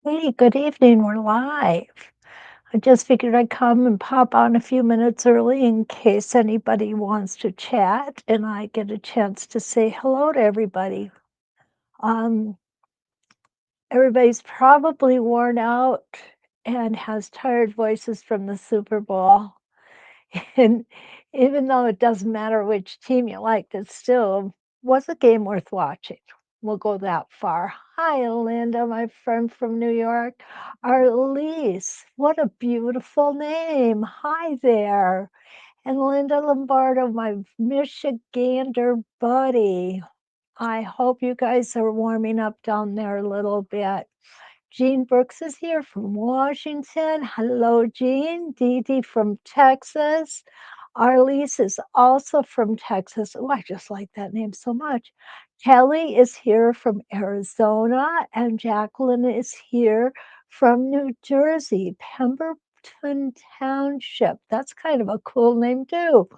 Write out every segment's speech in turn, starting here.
Hey, good evening. We're live. I just figured I'd come and pop on a few minutes early in case anybody wants to chat and I get a chance to say hello to everybody. Um, Everybody's probably worn out and has tired voices from the Super Bowl. And even though it doesn't matter which team you liked, it still was a game worth watching. We'll go that far. Hi, Linda, my friend from New York. Arlise, what a beautiful name. Hi there. And Linda Lombardo, my Michigander buddy. I hope you guys are warming up down there a little bit. Jean Brooks is here from Washington. Hello, Jean. Dee Dee from Texas. Arlise is also from Texas. Oh, I just like that name so much. Kelly is here from Arizona, and Jacqueline is here from New Jersey, Pemberton Township. That's kind of a cool name, too.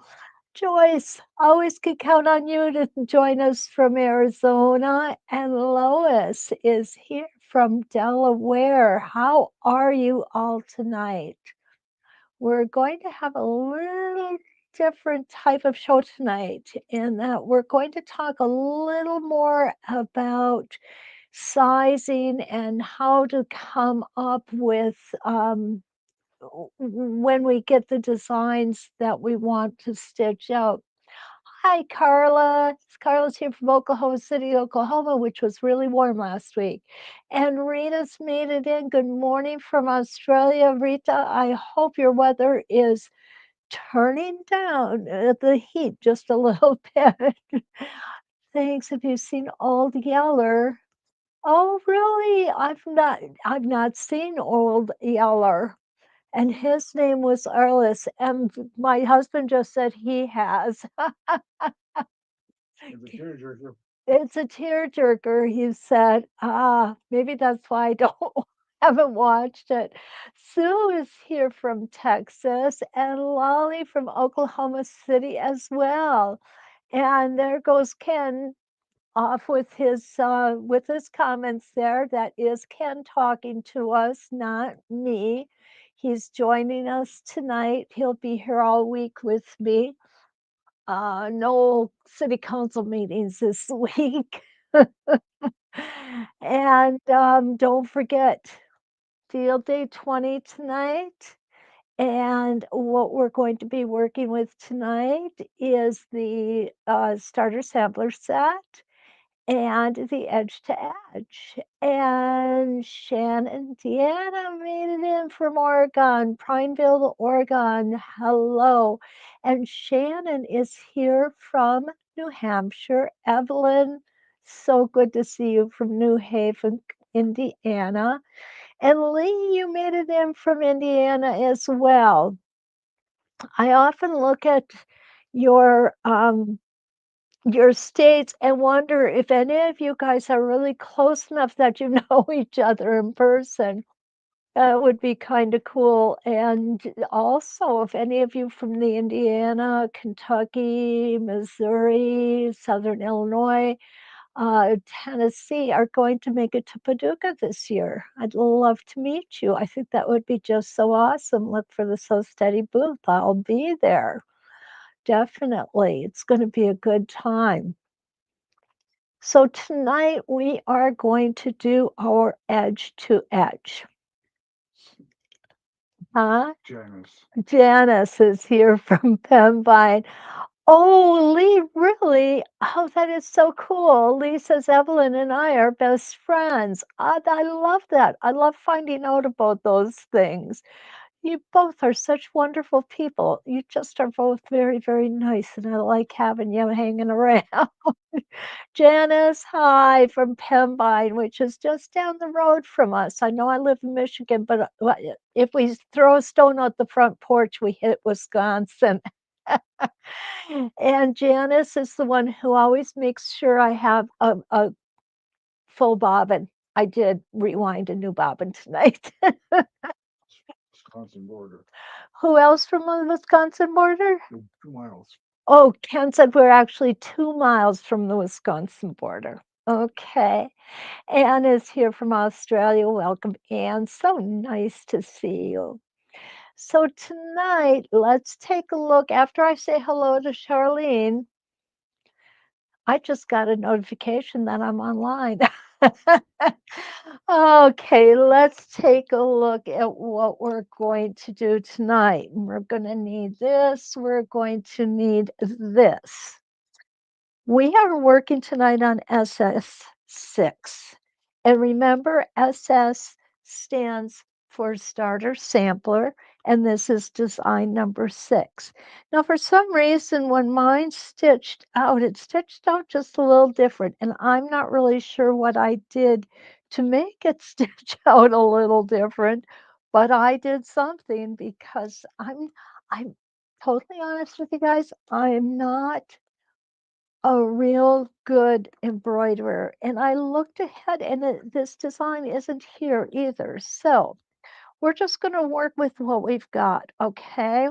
Joyce, always could count on you to join us from Arizona. And Lois is here from Delaware. How are you all tonight? We're going to have a little different type of show tonight in that we're going to talk a little more about sizing and how to come up with when we get the designs that we want to stitch out. Hi, Carla. Carla's here from Oklahoma City, Oklahoma, which was really warm last week. And Rita's made it in. Good morning from Australia. Rita, I hope your weather is turning down the heat just a little bit. Thanks. Have you seen Old Yeller? Oh, really? I've not seen Old Yeller. And his name was Arliss, and my husband just said he has. It's a tearjerker, he said. Ah, maybe that's why I don't haven't watched it. Sue is here from Texas and Lolly from Oklahoma City as well. And there goes Ken off with his comments there. That is Ken talking to us, not me. He's joining us tonight. He'll be here all week with me. No city council meetings this week. And don't forget, Field Day 20 tonight. And what we're going to be working with tonight is the starter sampler set and the edge to edge. And Shannon and Deanna made it in from Oregon, Prineville, Oregon. Hello. And Shannon is here from New Hampshire. Evelyn, so good to see you from New Haven, Indiana. And Lee, you made it in from Indiana as well. I often look at your your states and wonder if any of you guys are really close enough that you know each other in person. That would be kind of cool. And also, if any of you from the Indiana, Kentucky, Missouri, Southern Illinois, Tennessee are going to make it to Paducah this year, I'd love to meet you. I think that would be just so awesome. Look for the So Steady booth. I'll be there. Definitely. It's going to be a good time. So tonight we are going to do our edge to edge. Huh? Janice is here from Pembine. Oh, Lee, really? Oh, that is so cool. Lee says Evelyn and I are best friends. I love that. I love finding out about those things. You both are such wonderful people. You just are both very, very nice, and I like having you hanging around. Janice, hi from Pembine, which is just down the road from us. I know I live in Michigan, but if we throw a stone out the front porch, we hit Wisconsin. And Janice is the one who always makes sure I have a full bobbin. I did rewind a new bobbin tonight. Who else from the Wisconsin border? Oh, Ken said we're actually 2 miles from the Wisconsin border. Okay. Anne is here from Australia. Welcome, Anne. So nice to see you. So tonight, let's take a look. After I say hello to Charlene, I just got a notification that I'm online. Okay, let's take a look at what we're going to do tonight. We're going to need this. We're going to need this. We are working tonight on SS6. And remember, SS stands for starter sampler, and this is design number 6. Now, for some reason, when mine stitched out, it stitched out just a little different, and I'm not really sure what I did to make it stitch out a little different, but I did something because I'm totally honest with you guys, I'm not a real good embroiderer. And I looked ahead and this design isn't here either. So we're just going to work with what we've got. Okay.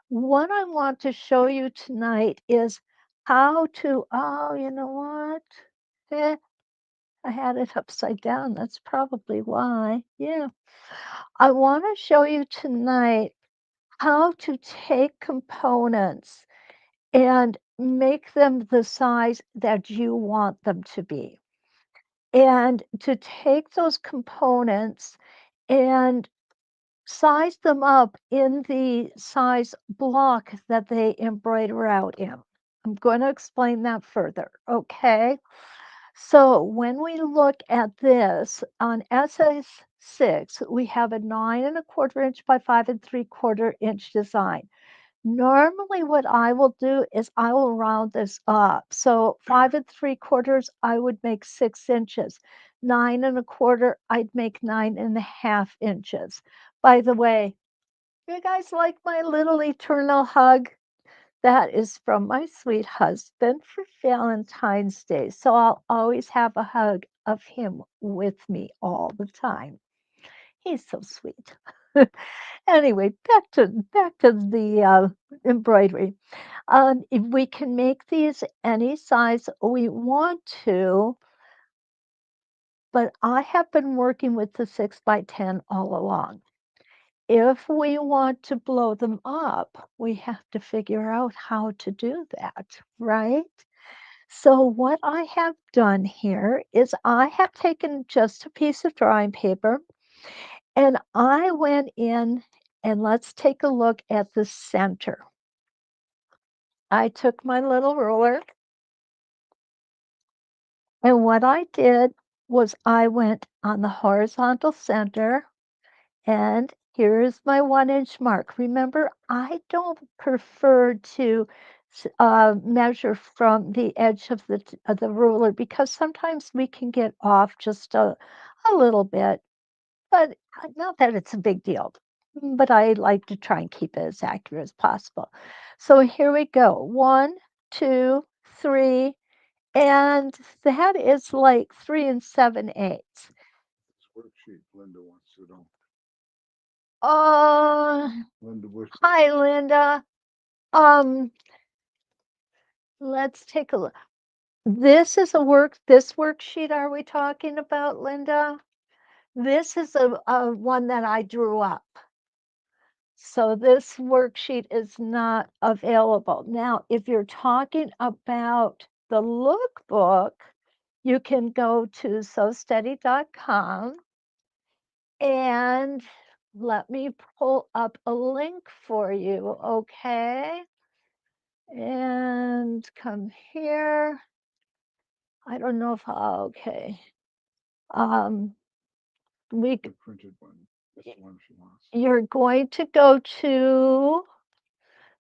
What I want to show you tonight is how to, oh, you know what? Eh, I had it upside down. That's probably why. Yeah. I want to show you tonight how to take components and make them the size that you want them to be. And to take those components and size them up in the size block that they embroider out in. I'm going to explain that further, okay? So when we look at this on SS6, we have a 9¼ inch by 5¾ inch design. Normally, what I will do is I will round this up. So 5¾ I would make 6 inches. 9¼ I'd make 9½ inches. By the way, you guys like my little eternal hug? That is from my sweet husband for Valentine's Day. So I'll always have a hug of him with me all the time. He's so sweet. Anyway, back to the embroidery. If we can make these any size we want to, but I have been working with the 6 by 10 all along. If we want to blow them up, we have to figure out how to do that, right? So what I have done here is I have taken just a piece of drawing paper and I went in and let's take a look at the center. I took my little ruler and what I did was I went on the horizontal center and here's my 1 inch mark. Remember, I don't prefer to measure from the edge of the ruler because sometimes we can get off just a little bit, but not that it's a big deal. But I like to try and keep it as accurate as possible. So here we go. 1, 2, 3, and that is like 3 7/8. Worksheet Linda wants to know. Uh, Linda wishes. Hi, Linda. Um, let's take a look. This worksheet are we talking about, Linda? This is a one that I drew up. So this worksheet is not available. Now, if you're talking about the lookbook, you can go to sewsteady.com and let me pull up a link for you, okay? And come here. I don't know if okay. Um, we The printed one. That's the one she wants. you're going to go to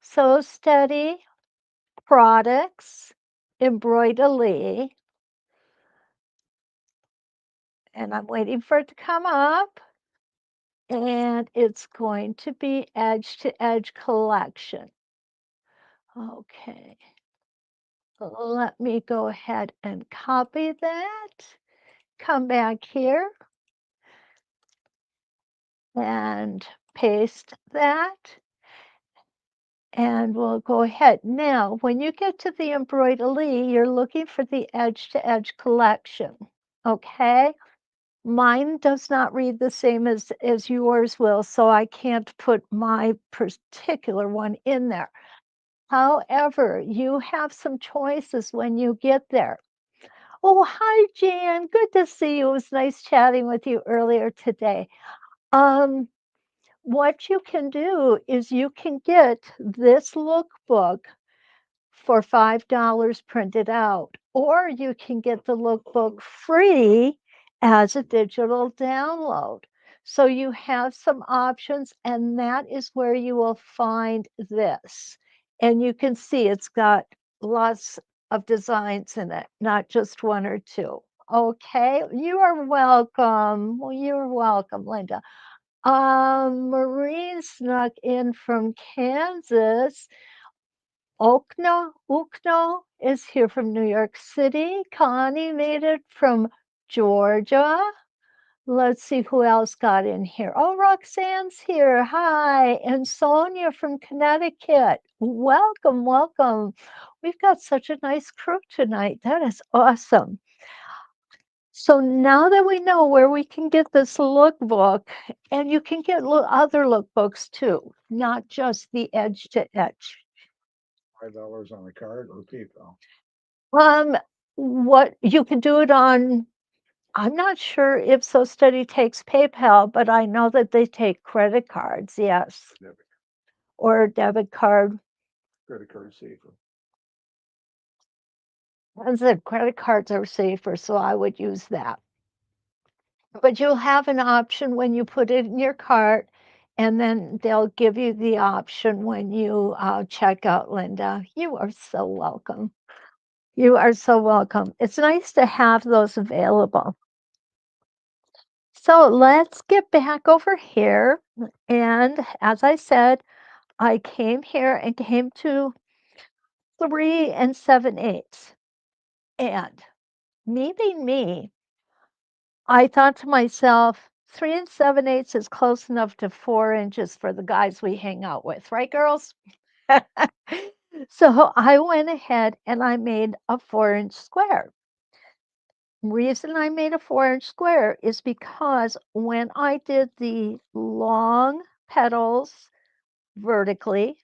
Sew Steady Products, Embroidery, and I'm waiting for it to come up. And it's going to be Edge to Edge Collection. Okay. Let me go ahead and copy that. Come back here and paste that. And we'll go ahead. Now, when you get to the embroidery, you're looking for the edge to edge collection. Okay? Mine does not read the same as yours will, so I can't put my particular one in there. However, you have some choices when you get there. Oh, hi, Jan. Good to see you. It was nice chatting with you earlier today. Um, what you can do is you can get this lookbook for $5 printed out, or you can get the lookbook free as a digital download. So you have some options, and that is where you will find this. And you can see it's got lots of designs in it, not just one or two. Okay, you are welcome. Well, you're welcome, Linda. Maureen snuck in from Kansas. Okno is here from New York City. Connie made it from Georgia. Let's see who else got in here. Oh, Roxanne's here. Hi. And Sonia from Connecticut. Welcome, welcome. We've got such a nice crew tonight. That is awesome. So now that we know where we can get this lookbook, and you can get other lookbooks too, not just the edge to edge. $5 on a card or PayPal. Um, what you can do it on, I'm not sure if So Study takes PayPal, but I know that they take credit cards, yes, Debit, or a debit card. credit card safer. I said credit cards are safer, so I would use that. But you'll have an option when you put it in your cart, and then they'll give you the option when you check out, Linda. You are so welcome. You are so welcome. It's nice to have those available. So let's get back over here. And as I said, I came here and came to 3 7/8. And me being me, I thought to myself, 3 7/8 is close enough to 4 inches for the guys we hang out with, right, girls? So I went ahead and I made a 4-inch square. Reason I made a 4-inch square is because when I did the long petals vertically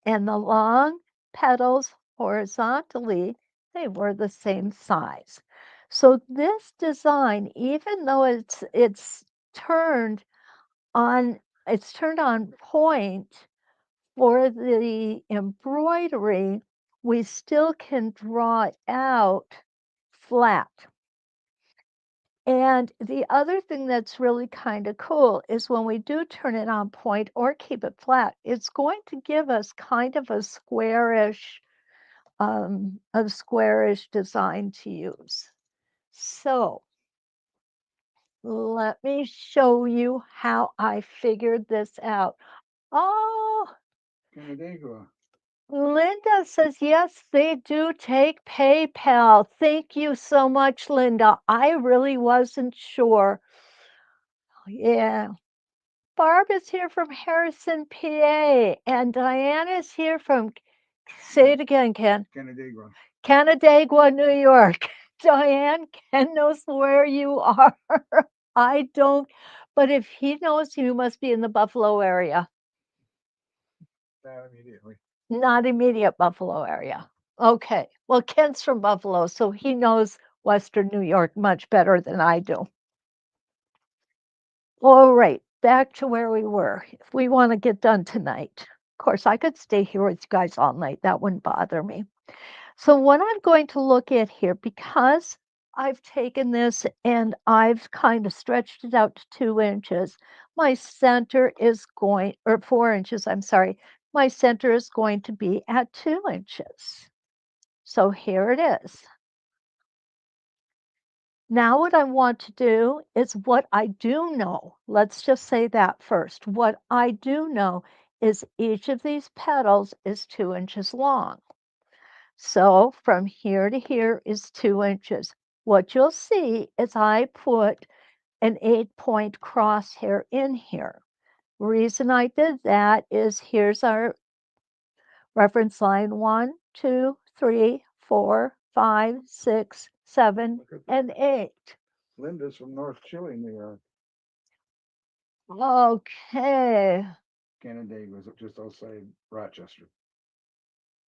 and the long petals horizontally, they were the same size. So this design, even though turned on it's turned on point for the embroidery, we still can draw it out flat. And the other thing that's really kind of cool is when we do turn it on point or keep it flat, it's going to give us kind of a squarish design to use. So let me show you how I figured this out. Oh, Canandaigua. Linda says, yes, they do take PayPal. Thank you so much, Linda. I really wasn't sure. Yeah. Barb is here from Harrison, PA, and Diane is here from, say it again, Ken. Canandaigua. Canandaigua, New York. Diane, Ken knows where you are. I don't, but if he knows, you must be in the Buffalo area. Not immediately. Not immediate Buffalo area. Okay. Well, Ken's from Buffalo, so he knows Western New York much better than I do. All right, back to where we were. If we want to get done tonight, of course, I could stay here with you guys all night. That wouldn't bother me. So, what I'm going to look at here, because I've taken this and I've kind of stretched it out to 2 inches, my center is going, or 4 inches, I'm sorry, my center is going to be at 2 inches. So, here it is. Now, what I want to do is what I do know. Let's just say that first. What I do know is each of these petals is 2 inches long. So from here to here is 2 inches. What you'll see is I put an 8-point crosshair in here. Reason I did that is here's our Reference line 1, 2, 3, 4, 5, 6, 7, Look at and 8. Linda's from North Chile, New York. Okay. Canandaigua was just outside Rochester.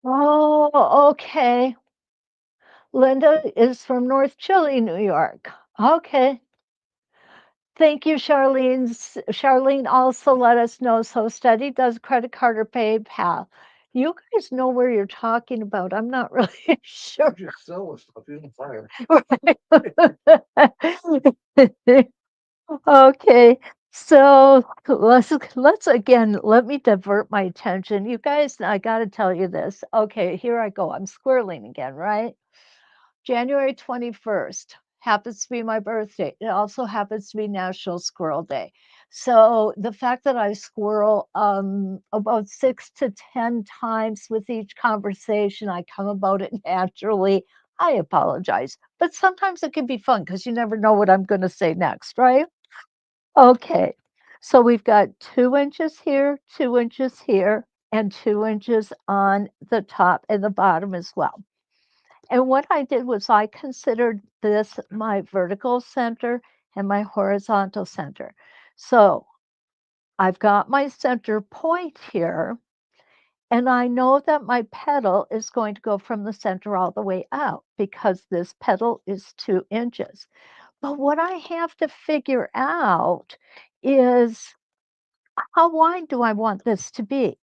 Oh, okay. Linda is from North Chile, New York. Okay. Thank you, Charlene. Charlene also let us know. So study does credit card or PayPal. You guys know where you're talking about. I'm not really You sure. just sell the stuff, you don't buy Right. Okay. So let's again, let me divert my attention. You guys, I got to tell you this. Okay, here I go. I'm squirreling again, right? January 21st happens to be my birthday. It also happens to be National Squirrel Day. So the fact that I squirrel about 6 to 10 times with each conversation, I come about it naturally. I apologize, but sometimes it can be fun because you never know what I'm going to say next, right? Okay, so we've got 2 inches here, 2 inches here, and 2 inches on the top and the bottom as well. And what I did was I considered this my vertical center and my horizontal center. So I've got my center point here, and I know that my petal is going to go from the center all the way out because this petal is 2 inches. But what I have to figure out is how wide do I want this to be?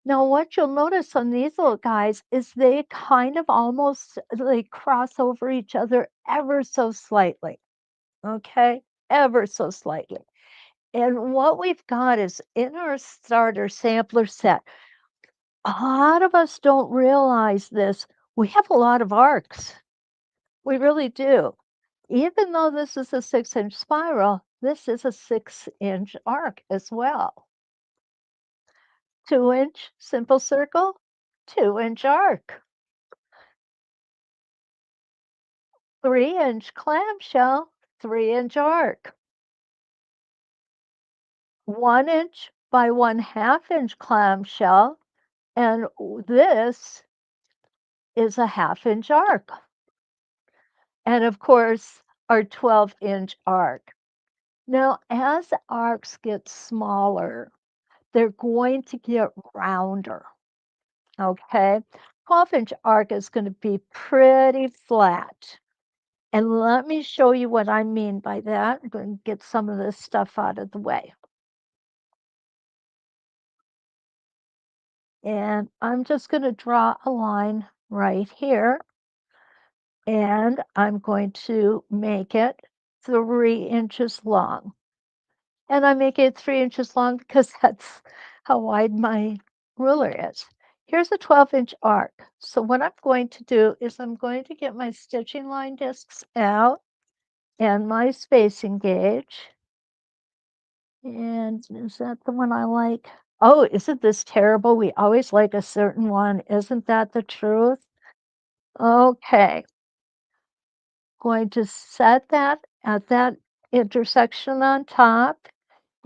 Now, what you'll notice on these little guys is they kind of almost like cross over each other ever so slightly. Okay, ever so slightly. And what we've got is in our starter sampler set, a lot of us don't realize this. We have a lot of arcs. We really do. Even though this is a 6 inch spiral, this is a 6 inch arc as well. 2 inch simple circle, 2 inch arc. 3 inch clamshell, 3 inch arc. 1 inch by 1/2 inch clamshell, and this is a 1/2 inch arc. And of course, our 12-inch arc. Now, as arcs get smaller, they're going to get rounder. Okay, 12-inch arc is going to be pretty flat. And let me show you what I mean by that. I'm going to get some of this stuff out of the way. And I'm just going to draw a line right here. And I'm going to make it 3 inches long. And I make it 3 inches long because that's how wide my ruler is. Here's a 12-inch arc. So what I'm going to do is I'm going to get my stitching line discs out and my spacing gauge. And is that the one I like? Oh, isn't this terrible? We always like a certain one. Isn't that the truth? Okay, going to set that at that intersection on top.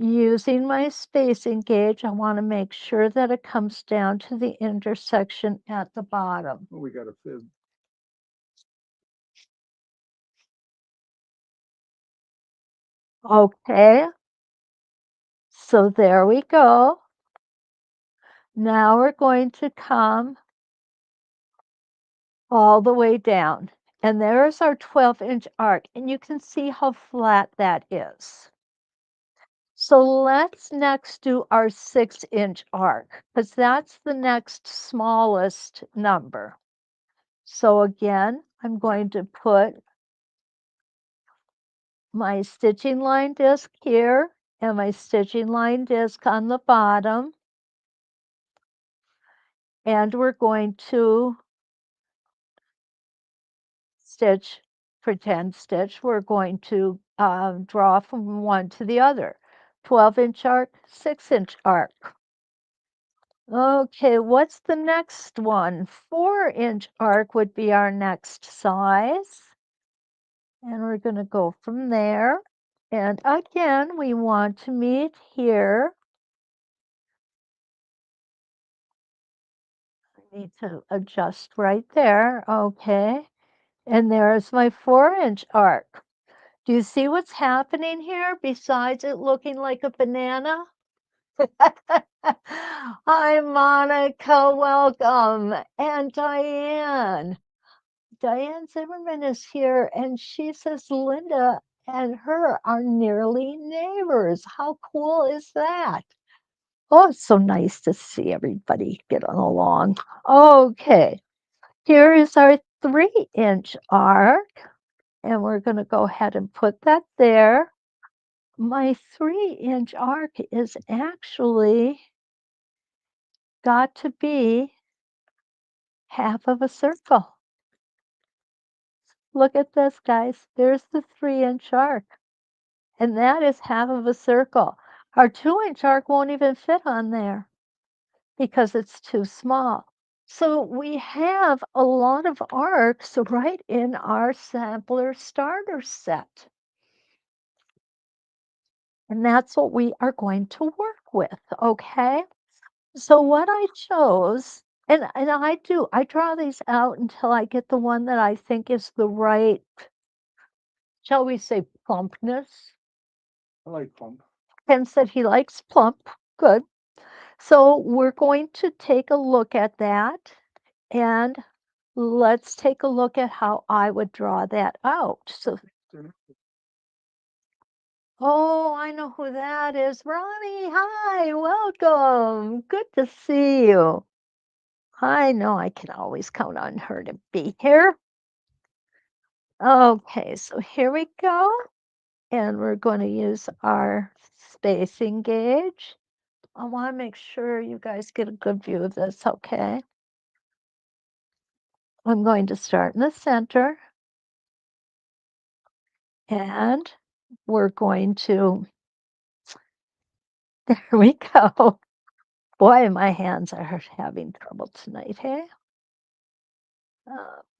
Using my spacing gauge, I want to make sure that it comes down to the intersection at the bottom. Oh, we got a fib. Okay, so there we go. Now we're going to come all the way down. And there's our 12-inch arc, and you can see how flat that is. So let's next do our 6-inch arc, because that's the next smallest number. So again, I'm going to put my stitching line disc here and my stitching line disc on the bottom. And we're going to stitch, pretend stitch, we're going to draw from one to the other. 12-inch arc, 6-inch arc. Okay, what's the next one? 4-inch arc would be our next size. And we're going to go from there. And again, we want to meet here. need to adjust right there. Okay. And there's my 4-inch arc. Do you see what's happening here besides it looking like a banana? Hi, Monica. Welcome. And Diane. Diane Zimmerman is here, and she says Linda and her are nearly neighbors. How cool is that? Oh, it's so nice to see everybody getting along. Okay, here is our 3-inch arc, and we're going to go ahead and put that there. My 3-inch arc is actually got to be half of a circle. Look at this, guys. There's the 3-inch arc, and that is half of a circle. Our 2-inch arc won't even fit on there because it's too small. So we have a lot of arcs right in our sampler starter set. And that's what we are going to work with, okay? So what I chose, and I draw these out until I get the one that I think is the right, shall we say, plumpness. I like plump. Ken said he likes plump. Good. So we're going to take a look at that, and let's take a look at how I would draw that out. So, oh, I know who that is. Ronnie, hi, welcome. Good to see you. I know I can always count on her to be here. Okay, so here we go. And we're going to use our spacing gauge. I want to make sure you guys get a good view of this, okay? I'm going to start in the center, and we're going to, there we go. Boy, my hands are having trouble tonight, hey?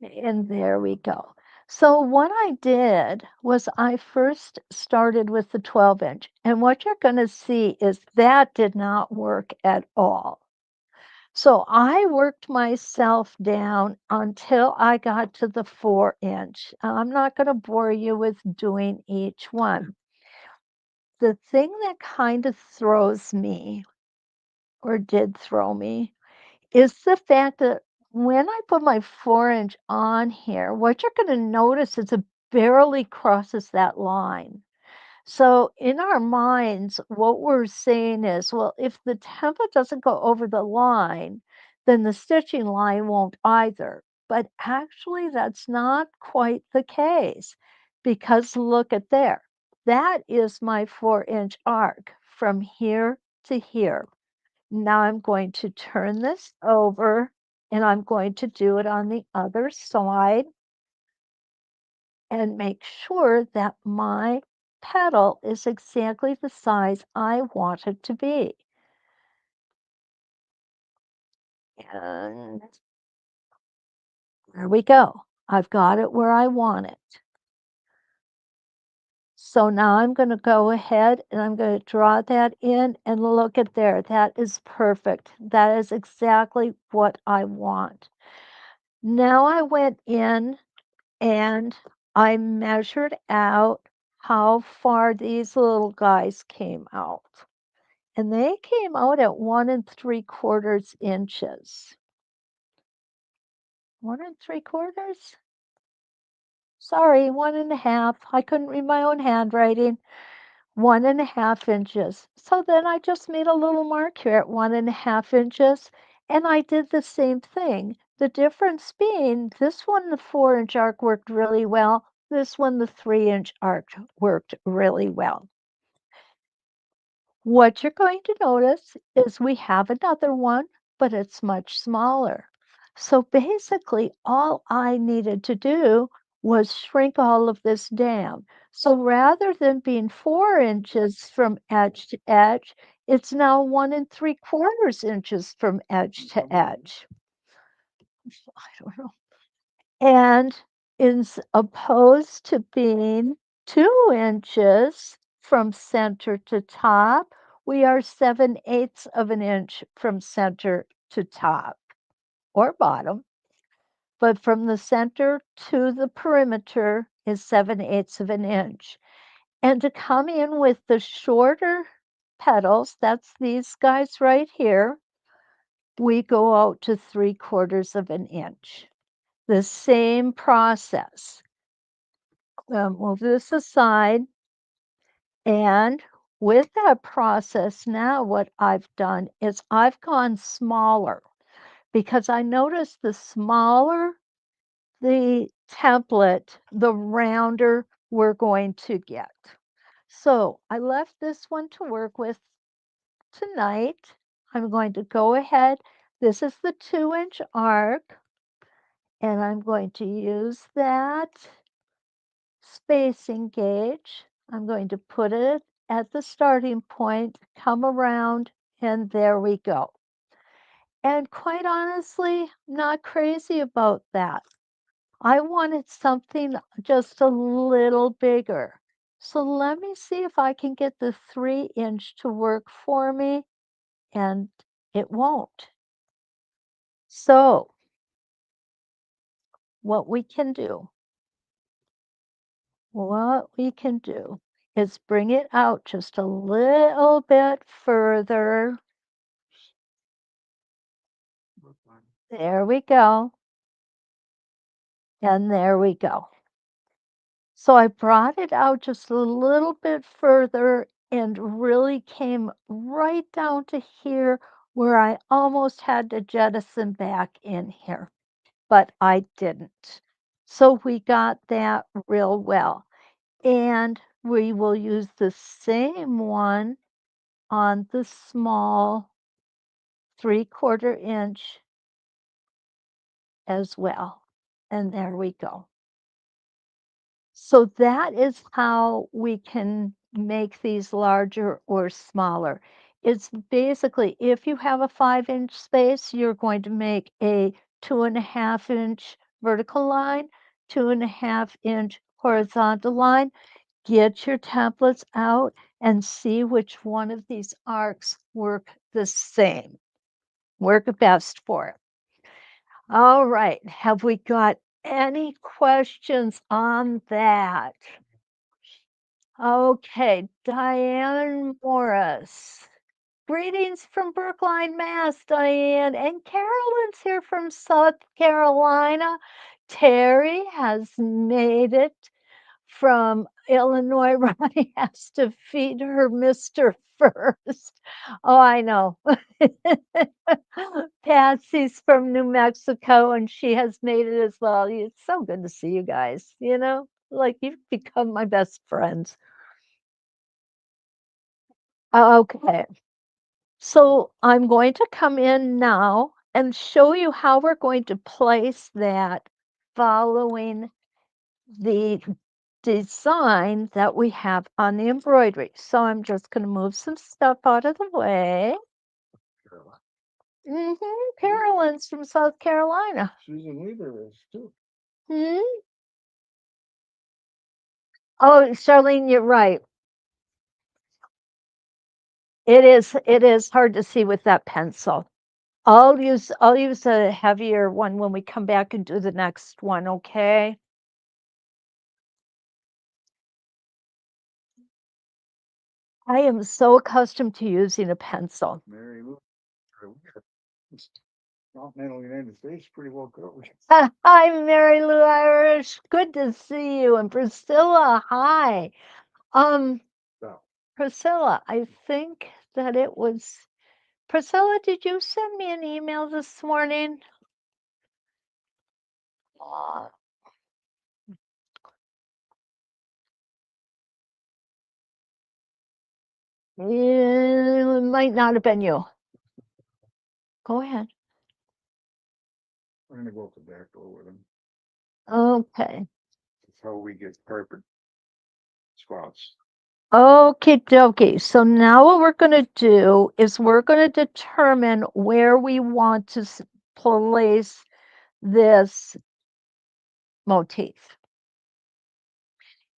And there we go. So what I did was I first started with the 12-inch, and what you're going to see is that did not work at all. So I worked myself down until I got to the 4-inch. I'm not going to bore you with doing each one. The thing that kind of throws me, or did throw me, is the fact that when I put my 4-inch on here, what you're going to notice is it barely crosses that line. So in our minds, what we're saying is, well, if the template doesn't go over the line, then the stitching line won't either. But actually, that's not quite the case, because look at there. That is my 4-inch arc from here to here. Now I'm going to turn this over, and I'm going to do it on the other side and make sure that my petal is exactly the size I want it to be. And there we go. I've got it where I want it. So now I'm going to go ahead and I'm going to draw that in, and look at there. That is perfect. That is exactly what I want. Now I went in and I measured out how far these little guys came out. And they came out at 1 3/4 inches. 1 3/4? Sorry, 1 1/2. I couldn't read my own handwriting. 1 1/2 inches. So then I just made a little mark here at 1 1/2 inches, and I did the same thing. The difference being this one, the 4-inch arc worked really well. This one, the 3-inch arc worked really well. What you're going to notice is we have another one, but it's much smaller. So basically, all I needed to do was shrink all of this down. So rather than being 4 inches from edge to edge, it's now 1 3/4 inches from edge to edge. I don't know. And is opposed to being 2 inches from center to top, we are 7/8 of an inch from center to top. or bottom, but from the center to the perimeter is 7/8 of an inch. And to come in with the shorter petals, that's these guys right here, we go out to 3/4 of an inch. The same process. Move this aside. And with that process now, what I've done is I've gone smaller because I noticed the smaller the template, the rounder we're going to get. So I left this one to work with tonight. I'm going to go ahead. This is the 2-inch arc, and I'm going to use that spacing gauge. I'm going to put it at the starting point, come around, and there we go. And quite honestly, I'm not crazy about that. I wanted something just a little bigger. So let me see if I can get the 3-inch to work for me, and it won't. So what we can do, what we can do is bring it out just a little bit further. There we go. And there we go. So I brought it out just a little bit further and really came right down to here where I almost had to jettison back in here, but I didn't. So we got that real well. And we will use the same one on the small 3/4 inch as well. And there we go. So that is how we can make these larger or smaller. It's basically, if you have a 5-inch space, you're going to make a 2.5-inch vertical line, 2.5-inch horizontal line. Get your templates out and see which one of these arcs work the same, work best for it. All right, have we got any questions on that? Okay, Diane Morris. Greetings from Brookline, Mass, Diane. And Carolyn's here from South Carolina. Terry has made it from Illinois. Ronnie has to feed her Mr. first. Oh, I know. Patsy's from New Mexico and she has made it as well. It's so good to see you guys, like you've become my best friends. Okay. So I'm going to come in now and show you how we're going to place that following the design that we have on the embroidery. So I'm just going to move some stuff out of the way. Carolyn's from South Carolina. Susan Weaver is too. Hmm? Oh, Charlene, you're right. It is hard to see with that pencil. I'll use a heavier one when we come back and do the next one, okay? I am so accustomed to using a pencil. Mary Lou. Continental United States pretty well covered. Hi, Mary Lou Irish. Good to see you. And Priscilla, hi. So, Priscilla, I think that it was Priscilla, did you send me an email this morning? Uh, it might not have been you. Go ahead. we're gonna go up the back door with them. Okay. That's how we get carpet squats. Okay, dokie. So now what we're going to do is we're going to determine where we want to place this motif.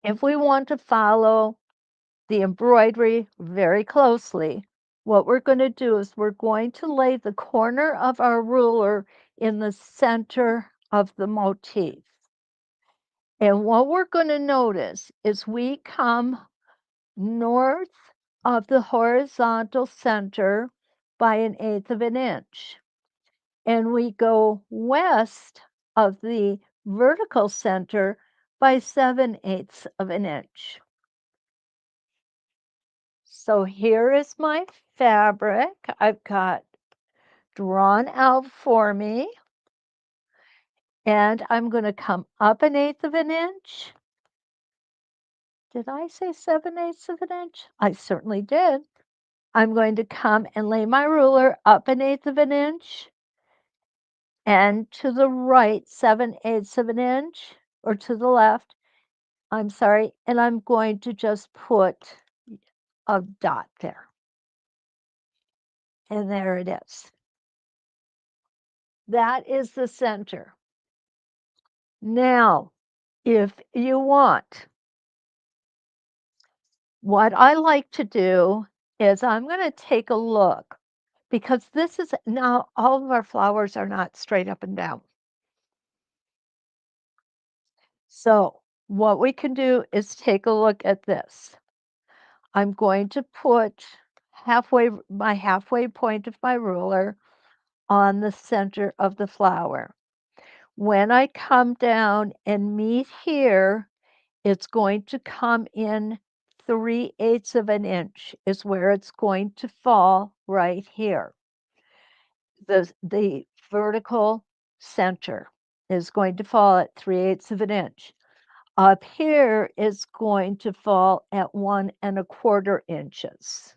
If we want to follow the embroidery very closely, what we're going to do is we're going to lay the corner of our ruler in the center of the motif. And what we're going to notice is we come north of the horizontal center by 1/8 of an inch. And we go west of the vertical center by 7/8 of an inch. So here is my fabric I've got drawn out for me. And I'm going to come up 1/8 of an inch. Did I say 7/8 of an inch? I certainly did. I'm going to come and lay my ruler up 1/8 of an inch and to the right 7/8 of an inch, or to the left, I'm sorry, and I'm going to just put a dot there. And there it is. That is the center. Now, if you want, what I like to do is I'm going to take a look, because this is now all of our flowers are not straight up and down. So what we can do is take a look at this. I'm going to put my halfway point of my ruler on the center of the flower. When I come down and meet here, it's going to come in 3/8 of an inch is where it's going to fall right here. The vertical center is going to fall at 3/8 of an inch. Up here is going to fall at 1 1/4 inches.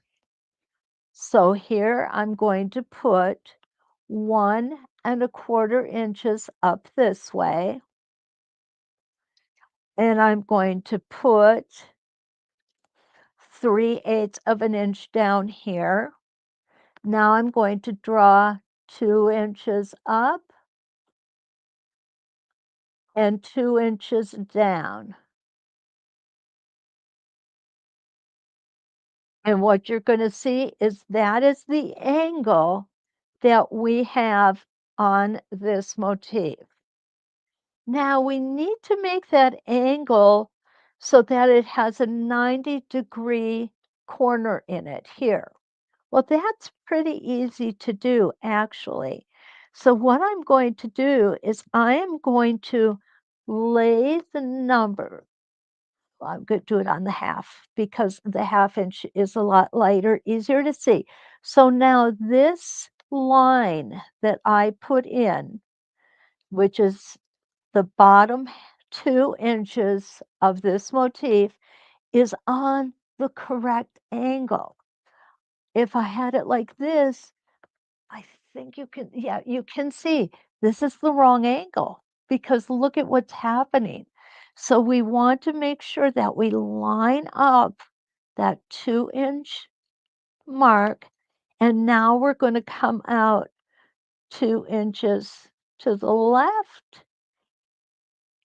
So here I'm going to put 1 1/4 inches up this way. And I'm going to put 3/8 of an inch down here. Now I'm going to draw 2 inches up and 2 inches down. And what you're going to see is that is the angle that we have on this motif. Now we need to make that angle so that it has a 90-degree corner in it here. Well, that's pretty easy to do, actually. So what I'm going to do is I am going to lay the number. Well, I'm going to do it on the half because the ½ inch is a lot lighter, easier to see. So now this line that I put in, which is the bottom 2 inches of this motif, is on the correct angle. If I had it like this, I think you can, yeah, you can see this is the wrong angle because look at what's happening. So we want to make sure that we line up that 2-inch mark, and now we're going to come out 2 inches to the left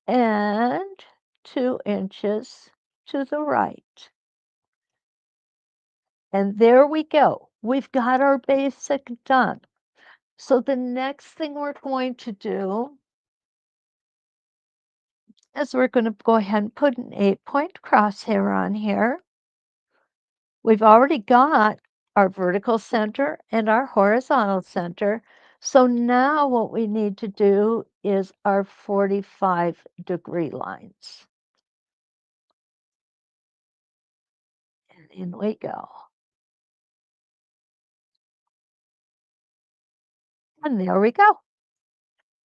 and 2 inches to the right. And there we go. We've got our basic done. So the next thing we're going to do is we're going to go ahead and put an 8-point crosshair on here. We've already got our vertical center and our horizontal center. So now what we need to do is our 45-degree lines. And in we go. And there we go.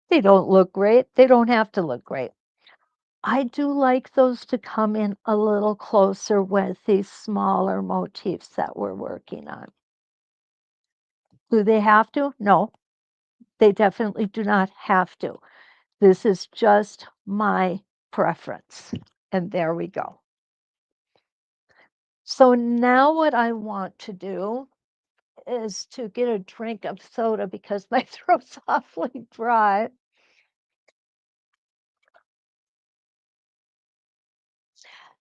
They don't look great. They don't have to look great. I do like those to come in a little closer with these smaller motifs that we're working on. Do they have to? No, they definitely do not have to. This is just my preference. And there we go. So now what I want to do is to get a drink of soda because my throat's awfully dry.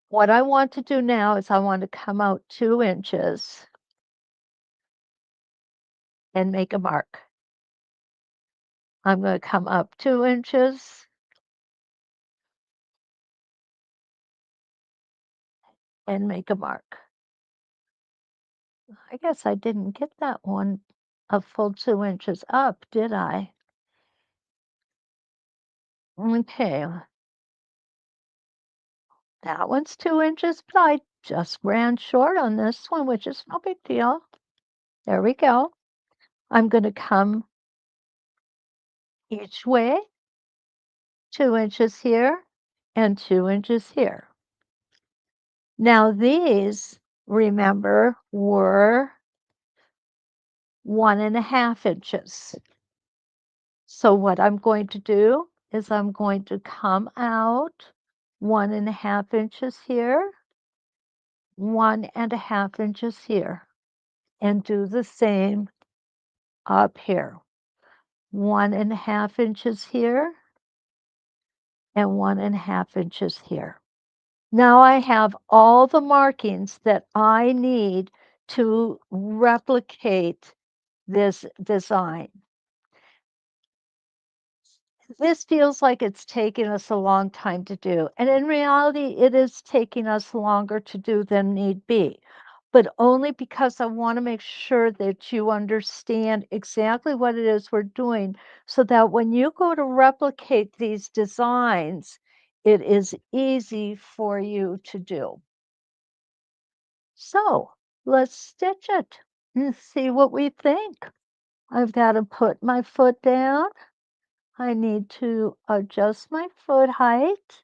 What I want to do now is I want to come out 2 inches and make a mark. I'm going to come up 2 inches and make a mark. I guess I didn't get that one a full 2 inches up, did I? Okay, that one's 2 inches, but I just ran short on this one, which is no big deal. There we go. I'm going to come each way, 2 inches here and 2 inches here. Now these, remember, were 1.5 inches. So what I'm going to do is I'm going to come out 1.5 inches here, 1.5 inches here, and do the same up here. 1.5 inches here and 1.5 inches here. Now I have all the markings that I need to replicate this design. This feels like it's taking us a long time to do, and in reality, it is taking us longer to do than need be, but only because I want to make sure that you understand exactly what it is we're doing so that when you go to replicate these designs, it is easy for you to do. So let's stitch it and see what we think. I've got to put my foot down. I need to adjust my foot height.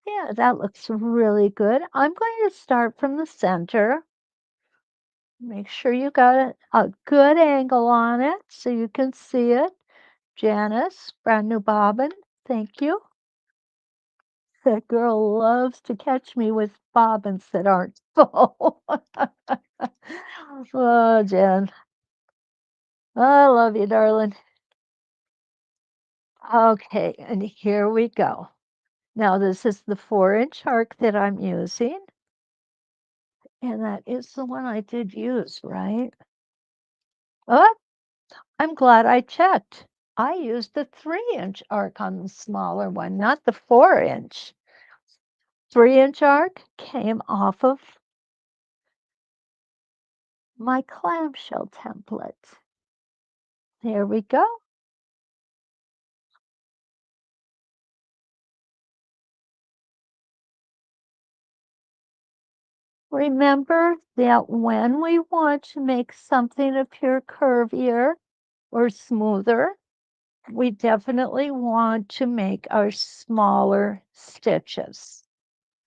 Yeah, that looks really good. I'm going to start from the center. Make sure you got a good angle on it so you can see it. Janice, brand new bobbin, thank you. That girl loves to catch me with bobbins that aren't full. Oh, Jen, I love you, darling. Okay, and here we go. Now this is the 4-inch arc that I'm using. And that is the one I did use, right? Oh, I'm glad I checked. I used the 3-inch arc on the smaller one, not the 4-inch. 3-inch arc came off of my clamshell template. There we go. Remember that when we want to make something appear curvier or smoother, we definitely want to make our smaller stitches.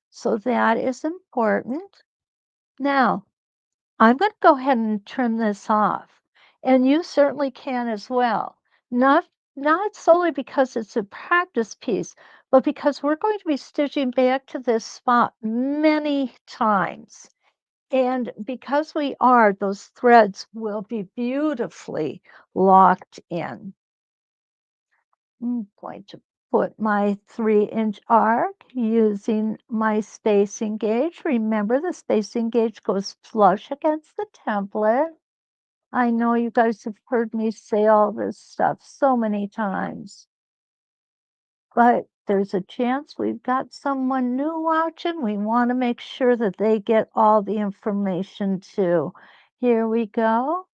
So that is important. Now, I'm going to go ahead and trim this off, and you certainly can as well. Not solely because it's a practice piece, but because we're going to be stitching back to this spot many times. And because we are, those threads will be beautifully locked in. I'm going to put my 3-inch arc using my spacing gauge. Remember, the spacing gauge goes flush against the template. I know you guys have heard me say all this stuff so many times, but there's a chance we've got someone new watching. We want to make sure that they get all the information too. Here we go.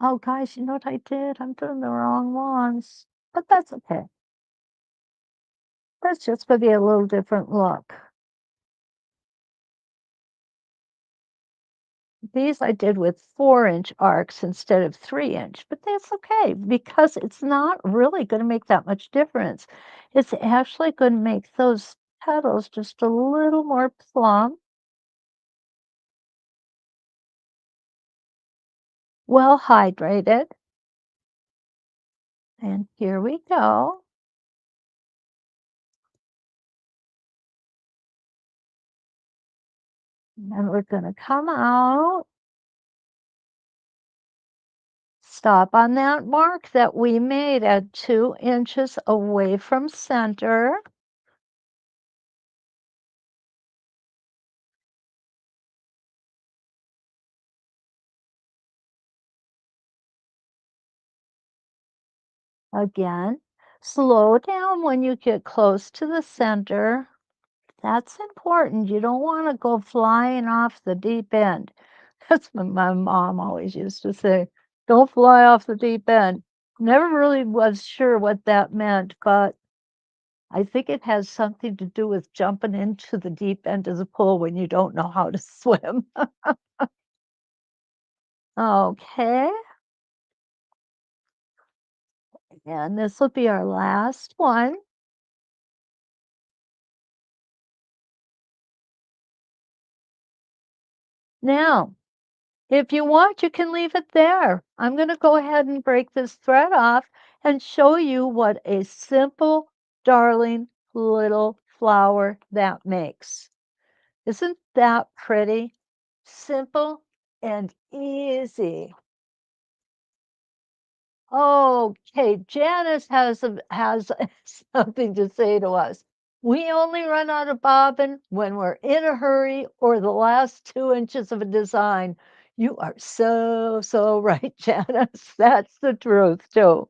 Oh, guys, you know what I did? I'm doing the wrong ones, but that's okay. That's just going to be a little different look. These I did with 4-inch arcs instead of 3-inch, but that's okay because it's not really going to make that much difference. It's actually going to make those petals just a little more plump, well hydrated. And here we go. And we're going to come out. Stop on that mark that we made at 2 inches away from center. Again, slow down when you get close to the center. That's important. You don't want to go flying off the deep end. That's what my mom always used to say. Don't fly off the deep end. Never really was sure what that meant, but I think it has something to do with jumping into the deep end of the pool when you don't know how to swim. Okay, and this will be our last one. Now, if you want, you can leave it there. I'm going to go ahead and break this thread off and show you what a simple, darling little flower that makes. Isn't that pretty? Simple and easy. Okay, Janice has something to say to us. We only run out of bobbin when we're in a hurry or the last 2 inches of a design. You are so right, Janice. That's the truth, too.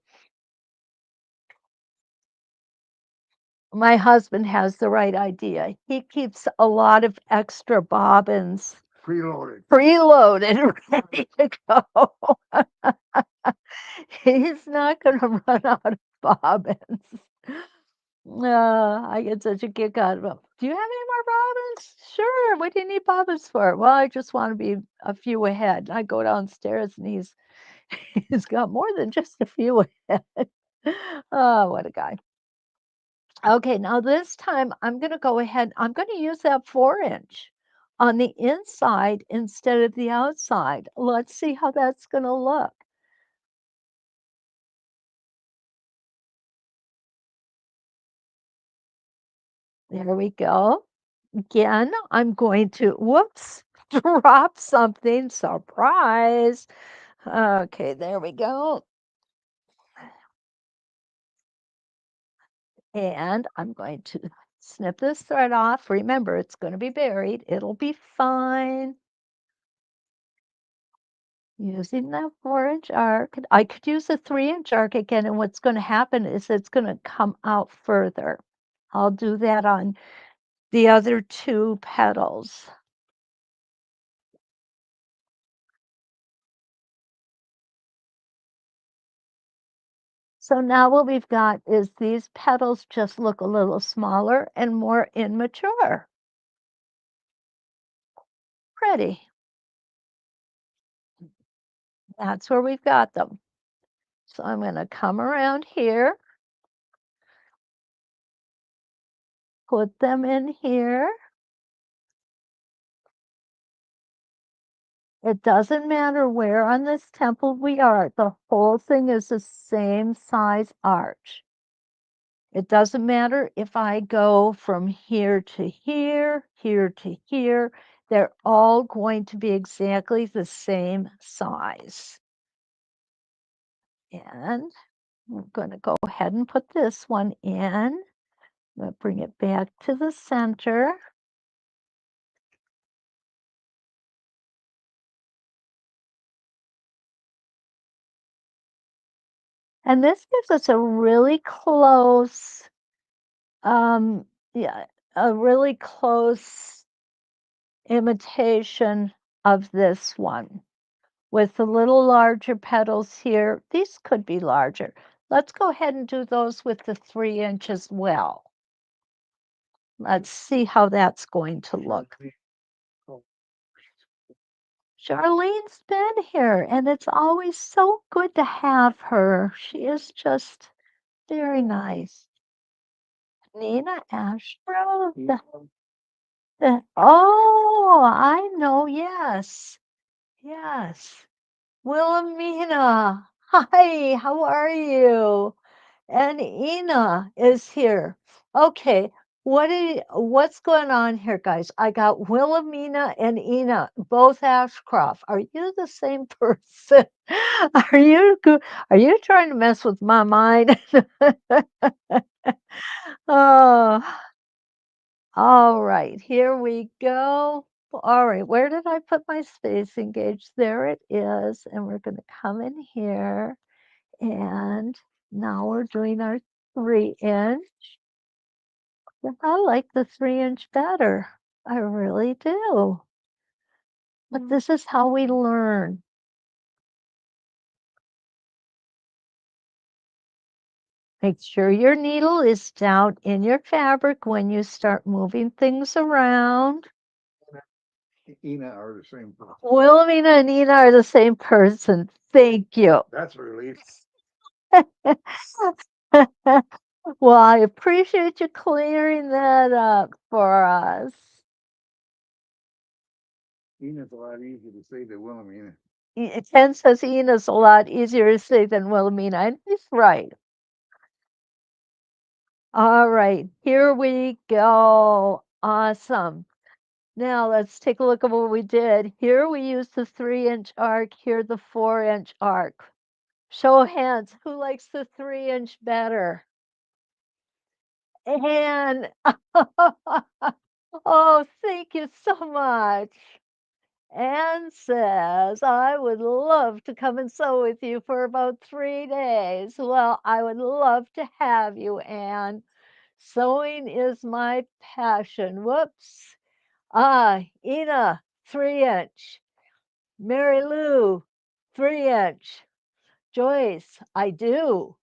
My husband has the right idea. He keeps a lot of extra bobbins Preloaded. preloaded, ready to go. He's not going to run out of bobbins. I get such a kick out of them. Do you have any more bobbins? Sure. What do you need bobbins for? Well, I just want to be a few ahead. I go downstairs and he's got more than just a few ahead. Oh, what a guy. Okay, now this time I'm going to go ahead. I'm going to use that 4 inch on the inside instead of the outside. Let's see how that's going to look. There we go. Again, I'm going to, whoops, drop something. Surprise. Okay, there we go. And I'm going to snip this thread off. Remember, it's going to be buried. It'll be fine. Using that 4 inch arc. I could use a 3 inch arc again, and what's going to happen is it's going to come out further. I'll do that on the other two petals. So now what we've got is these petals just look a little smaller and more immature. Pretty. That's where we've got them. So I'm going to come around here, put them in here. It doesn't matter where on this temple we are. The whole thing is the same size arch. It doesn't matter if I go from here to here, here to here. They're all going to be exactly the same size. And I'm going to go ahead and put this one in. I'm going to bring it back to the center. And this gives us a really close, yeah, a really close imitation of this one with the little larger petals here. These could be larger. Let's go ahead and do those with the 3 inch as well. Let's see how that's going to look. Charlene's been here, and it's always so good to have her. She is just very nice. Nina Ashbrook. Oh, I know. Yes. Yes. Wilhelmina. Hi, how are you? And Ina is here. Okay, what's going on here, guys? I got Wilhelmina and Ina, both Ashcroft. Are you the same person? Are you trying to mess with my mind? Oh, all right, here we go. All right, where did I put my spacing gauge? There it is. And we're going to come in here and Now we're doing our 3 inch. I like the 3 inch better. I really do. But this is how we learn. Make sure your needle is down in your fabric when you start moving things around. Ina are the same person. Wilhelmina and Nina are the same person. Thank you. That's a relief. Well, I appreciate you clearing that up for us. Ina's a lot easier to say than Wilhelmina. Ken says Ina's a lot easier to say than Wilhelmina, and he's right. All right, here we go. Awesome. Now let's take a look at what we did. Here we used the 3 inch arc, here the 4 inch arc. Show of hands, who likes the 3 inch better? And oh, thank you so much. Anne says, I would love to come and sew with you for about 3 days. Well, I would love to have you, Anne. Sewing is my passion. Whoops. Ina, 3 inch. Mary Lou, 3 inch. Joyce, I do.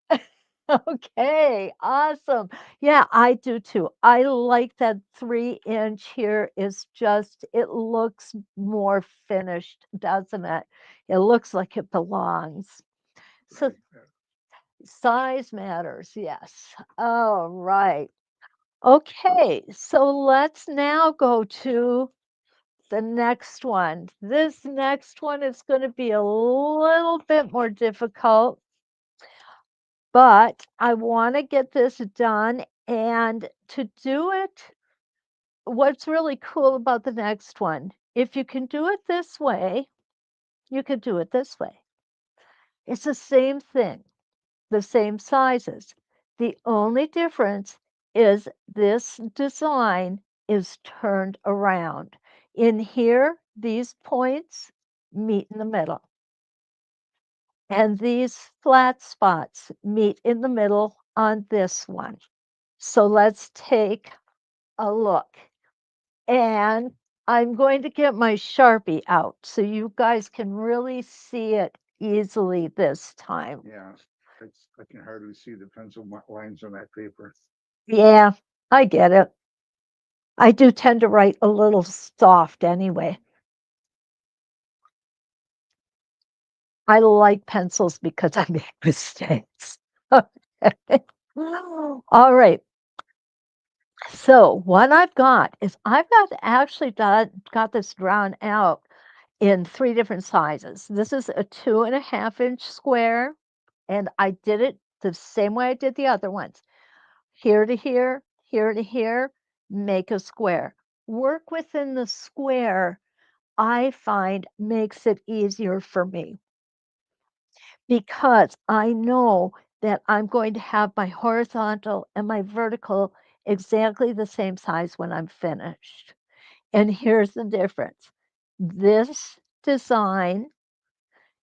Okay, awesome. Yeah, I do too. I like that 3 inch here is just, it looks more finished, doesn't it? It looks like it belongs. So size matters, yes. All right. Okay, so let's now go to the next one. This next one is going to be a little bit more difficult, but I want to get this done. And to do it, what's really cool about the next one, if you can do it this way, you can do it this way. It's the same thing, the same sizes. The only difference is this design is turned around. In here, these points meet in the middle. And these flat spots meet in the middle on this one. So let's take a look. And I'm going to get my Sharpie out so you guys can really see it easily this time. Yeah, I can hardly see the pencil lines on that paper. Yeah, I get it. I do tend to write a little soft anyway. I like pencils because I make mistakes. All right. So what I've got is I've got this drawn out in 3 different sizes. This is a 2.5 inch square, and I did it the same way I did the other ones. Here to here to here, make a square. Work within the square, I find makes it easier for me because I know that I'm going to have my horizontal and my vertical exactly the same size when I'm finished. And here's the difference. This design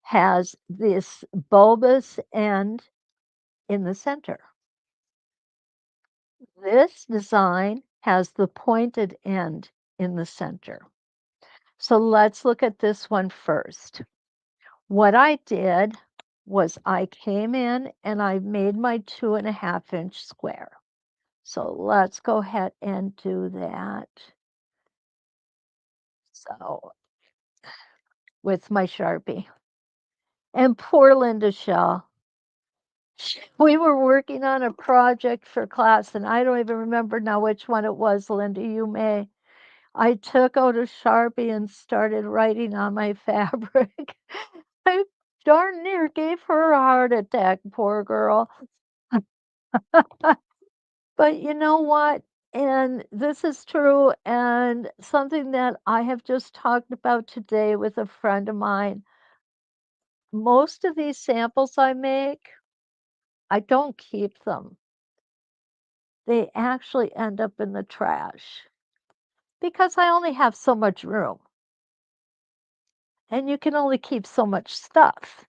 has this bulbous end in the center. This design has the pointed end in the center. So let's look at this one first. What I did was I came in and I made my 2.5 inch square. So let's go ahead and do that. So with my Sharpie. And poor Linda Shaw. We were working on a project for class, and I don't even remember now which one it was, Linda, you may. I took out a Sharpie and started writing on my fabric. I darn near gave her a heart attack, poor girl. But you know what? And this is true, and something that I have just talked about today with a friend of mine. Most of these samples I make, I don't keep them. They actually end up in the trash because I only have so much room and you can only keep so much stuff.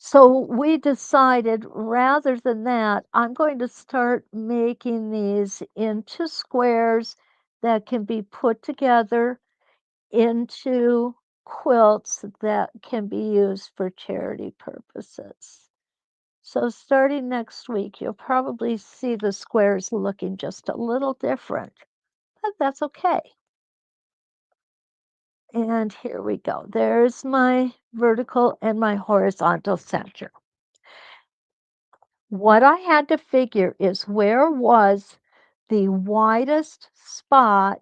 So we decided rather than that, I'm going to start making these into squares that can be put together into quilts that can be used for charity purposes. So starting next week, you'll probably see the squares looking just a little different, but that's okay. And here we go. There's my vertical and my horizontal center. What I had to figure is where was the widest spot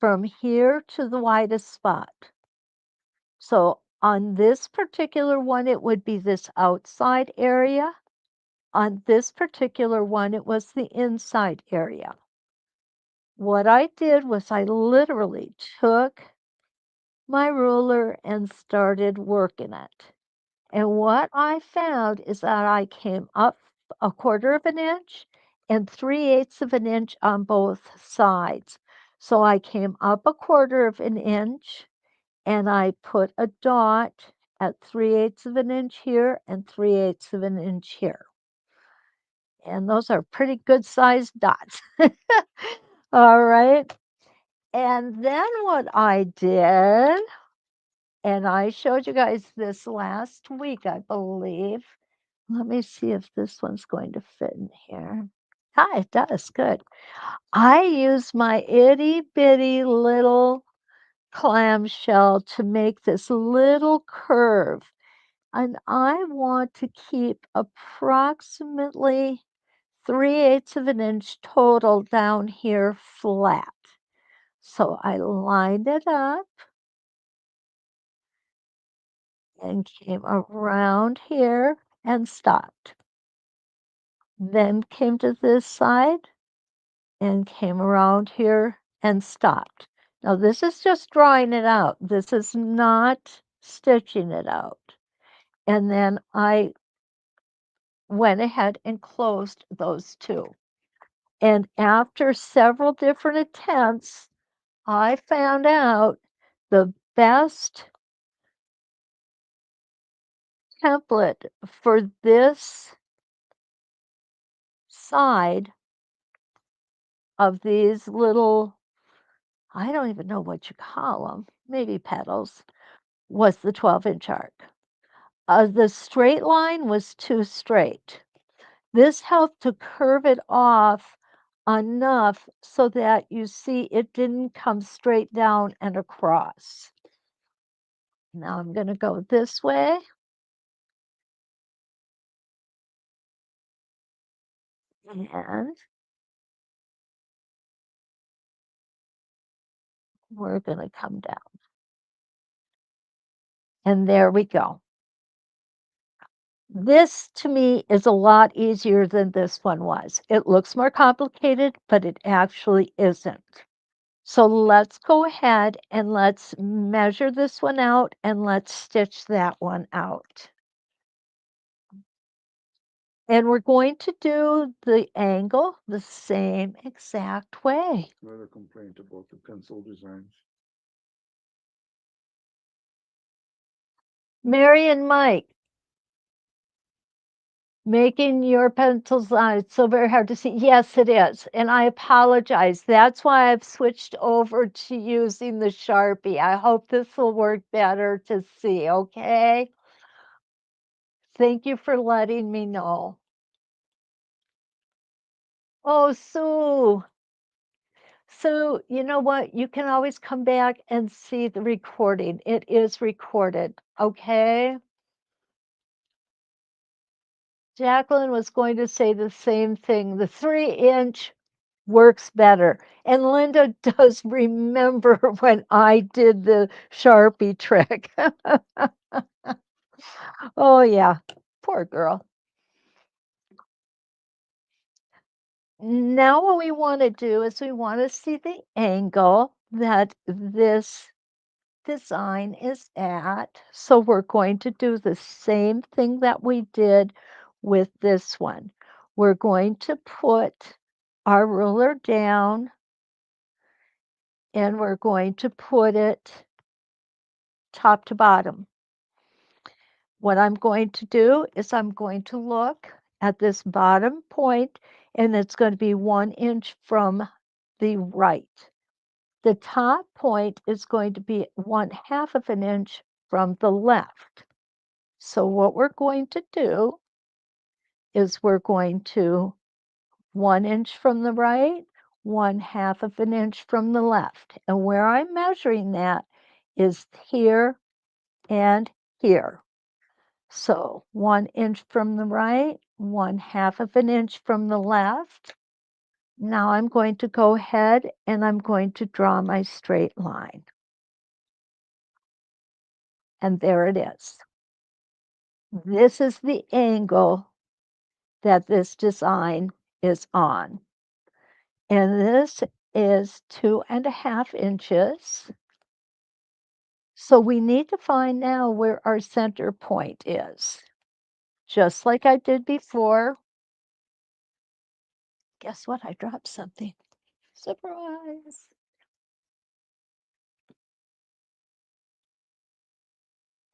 from here to the widest spot. So on this particular one, it would be this outside area. On this particular one, it was the inside area. What I did was I literally took my ruler and started working it. And what I found is that I came up a quarter of an inch and 3/8 of an inch on both sides. So I came up a quarter of an inch and I put a dot at 3/8 of an inch here and 3/8 of an inch here. And those are pretty good sized dots. All right. And then what I did, and I showed you guys this last week, I believe. Let me see if this one's going to fit in here. Ah, it does. Good. I use my itty bitty little clamshell to make this little curve. And I want to keep approximately 3/8 of an inch total down here flat. So I lined it up and came around here and stopped. Then came to this side and came around here and stopped. Now this is just drawing it out. This is not stitching it out. And then I went ahead and closed those two. And after several different attempts, I found out the best template for this side of these little, I don't even know what you call them, maybe petals, was the 12-inch arc. The straight line was too straight. This helped to curve it off enough so that you see it didn't come straight down and across. Now I'm going to go this way. And we're going to come down. And there we go. This to me is a lot easier than this one was. It looks more complicated, but it actually isn't. So let's go ahead and let's measure this one out and let's stitch that one out. And we're going to do the angle the same exact way. Another complaint about the pencil designs. Mary and Mike, making your pencils it's so very hard to see. Yes, it is. And I apologize. That's why I've switched over to using the Sharpie. I hope this will work better to see, okay? Thank you for letting me know. Oh, Sue. So, you know what? You can always come back and see the recording. It is recorded, okay? Jacqueline was going to say the same thing. The 3-inch works better. And Linda does remember when I did the Sharpie trick. Oh, yeah. Poor girl. Now what we want to do is we want to see the angle that this design is at. So we're going to do the same thing that we did with this one. We're going to put our ruler down and we're going to put it top to bottom. what I'm going to do is I'm going to look at this bottom point, and it's going to be 1 inch from the right. The top point is going to be 1/2 of an inch from the left. So what we're going to do is we're going to 1 inch from the right, 1/2 of an inch from the left. And where I'm measuring that is here and here. So 1 inch from the right, 1/2 of an inch from the left. Now I'm going to go ahead and I'm going to draw my straight line. And there it is. This is the angle that this design is on. And this is 2.5 inches. So we need to find now where our center point is. Just like I did before. Guess what? I dropped something. Surprise.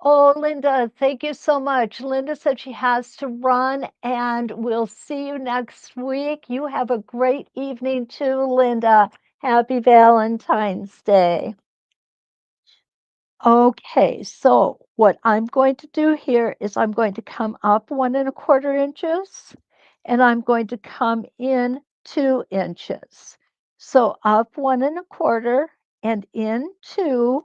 Oh, Linda, thank you so much. Linda said she has to run, and we'll see you next week. You have a great evening too, Linda. Happy Valentine's Day. Okay, so what I'm going to do here is I'm going to come up 1.25 inches, and I'm going to come in 2 inches. So up 1.25 and in 2.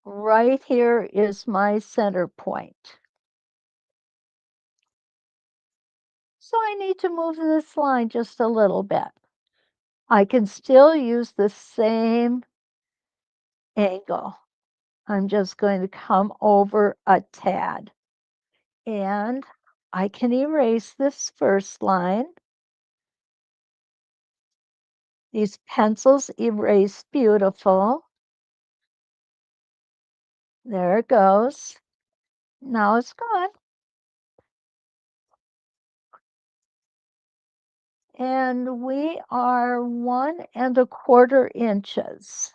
Right here is my center point. So I need to move this line just a little bit. I can still use the same angle. I'm just going to come over a tad. And I can erase this first line. These pencils erase beautiful. There it goes. Now it's gone. And we are 1.25 inches.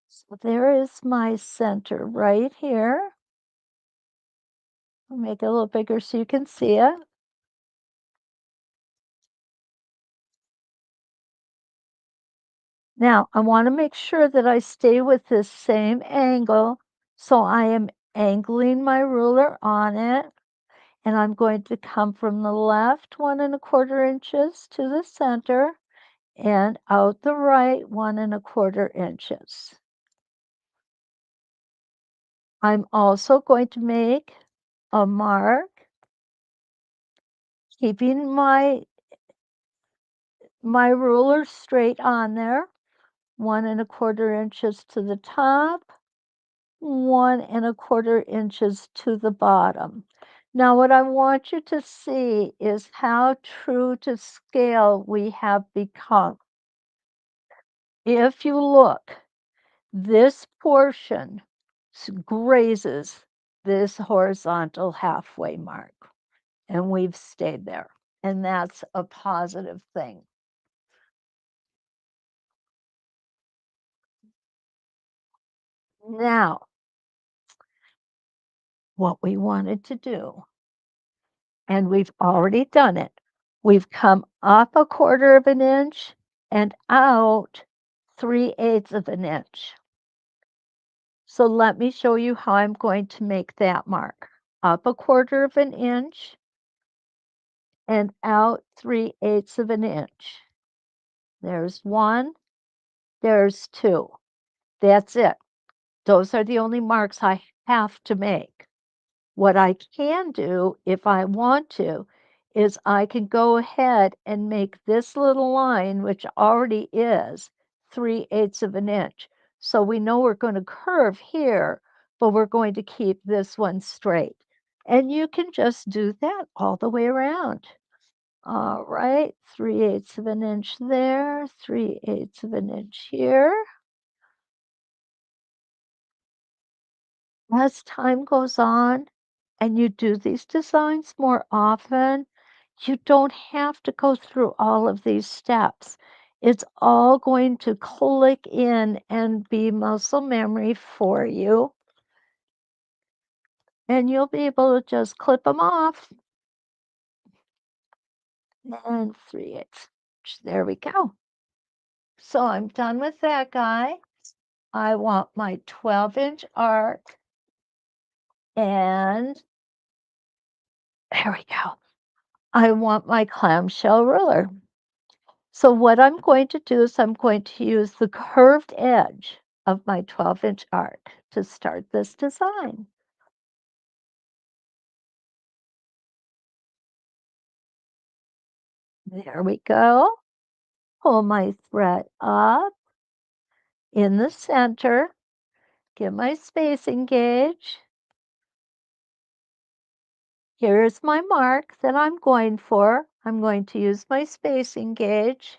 So there is my center right here. I'll make it a little bigger so you can see it. Now, I want to make sure that I stay with this same angle. So I am angling my ruler on it. And I'm going to come from the left 1.25 inches to the center and out the right 1.25 inches. I'm also going to make a mark, keeping my ruler straight on there, 1.25 inches to the top, 1.25 inches to the bottom. Now, what I want you to see is how true to scale we have become. If you look, this portion grazes this horizontal halfway mark, and we've stayed there, and that's a positive thing. Now, what we wanted to do, and we've already done it, we've come up 1/4 of an inch and out 3/8 of an inch. So let me show you how I'm going to make that mark. Up 1/4 of an inch and out 3/8 of an inch. There's one, there's two. That's it. Those are the only marks I have to make. What I can do, if I want to, is I can go ahead and make this little line, which already is 3/8 of an inch. So we know we're going to curve here, but we're going to keep this one straight. And you can just do that all the way around. All right, 3/8 of an inch there, 3/8 of an inch here. As time goes on and you do these designs more often, you don't have to go through all of these steps. It's all going to click in and be muscle memory for you. And you'll be able to just clip them off. And 3/8. There we go. So I'm done with that guy. I want my 12-inch arc. And there we go. I want my clamshell ruler. So what I'm going to do is I'm going to use the curved edge of my 12-inch arc to start this design. There we go. Pull my thread up in the center, get my spacing gauge. Here's my mark that I'm going for. I'm going to use my spacing gauge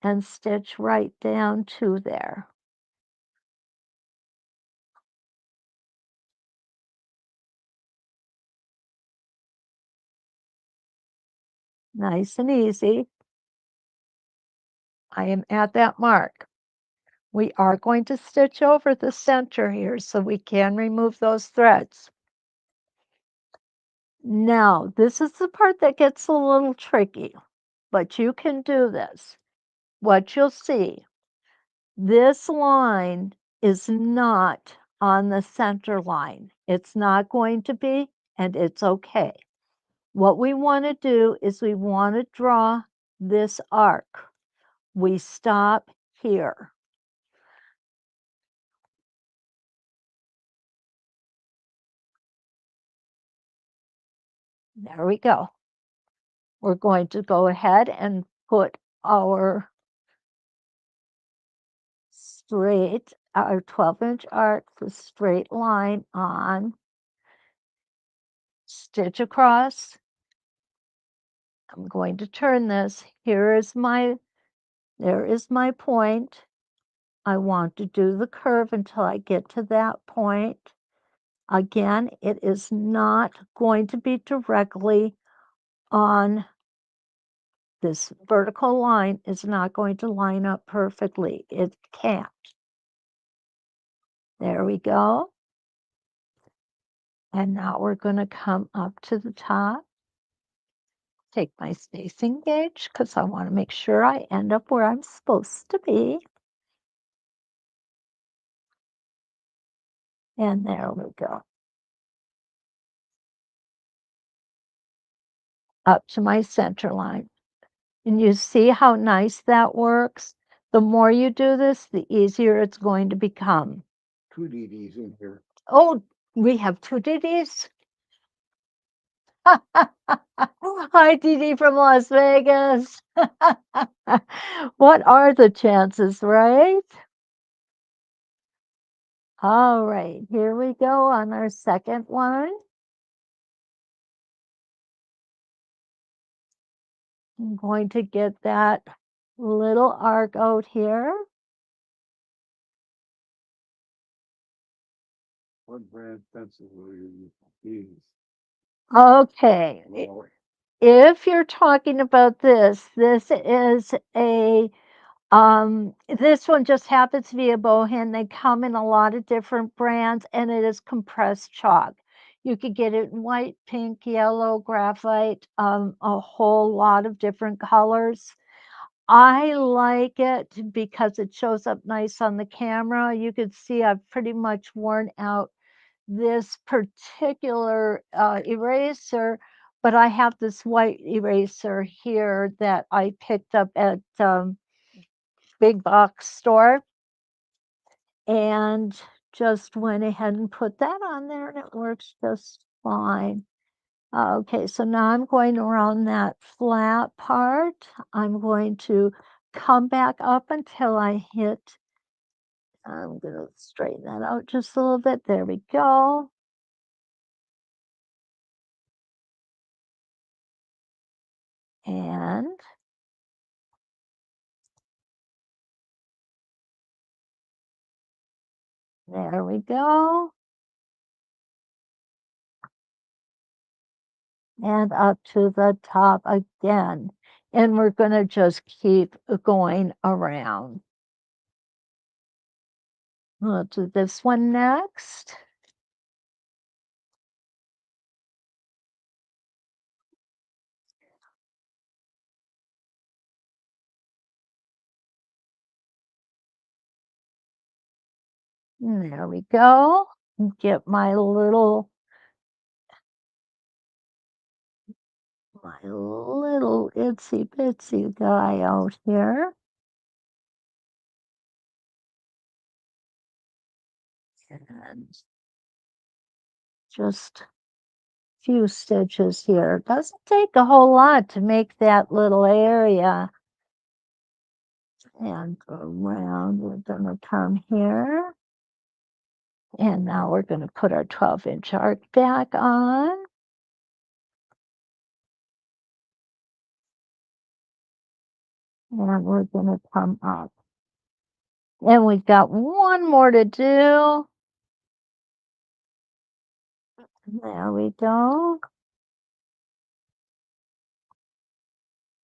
and stitch right down to there. Nice and easy. I am at that mark. We are going to stitch over the center here so we can remove those threads. Now, this is the part that gets a little tricky, but you can do this. What you'll see, this line is not on the center line. It's not going to be, and it's okay. What we want to do is we want to draw this arc. We stop here. There we go. We're going to go ahead and put our our 12-inch arc, the straight line on, stitch across. I'm going to turn this. There is my point. I want to do the curve until I get to that point. Again, it is not going to be directly on this vertical line is not going to line up perfectly. It can't. There we go. And now we're going to come up to the top. Take my spacing gauge because I want to make sure I end up where I'm supposed to be. And there we go. Up to my center line. And you see how nice that works? The more you do this, the easier it's going to become. Two DDs in here. Oh, we have two DDs? Hi, DD from Las Vegas. What are the chances, right? All right, here we go on our second one. I'm going to get that little arc out here. What brand pencil will you use? Okay, Well, if you're talking about this is a this one just happens to be a bowhand. They come in a lot of different brands, and it is compressed chalk. You could get it in white, pink, yellow, graphite, a whole lot of different colors. I like it because it shows up nice on the camera. You could see I've pretty much worn out this particular eraser, but I have this white eraser here that I picked up at big box store and just went ahead and put that on there and it works just fine. Okay, so now I'm going around that flat part. I'm going to come back up until I hit, I'm going to straighten that out just a little bit. There we go. And there we go. And up to the top again. and we're gonna just keep going around. We'll do this one next. And there we go. Get my little itsy bitsy guy out here. And just few stitches here. Doesn't take a whole lot to make that little area. And go around, we're gonna come here. And now we're gonna put our 12-inch arc back on. And we're gonna come up. And we've got one more to do. There we go.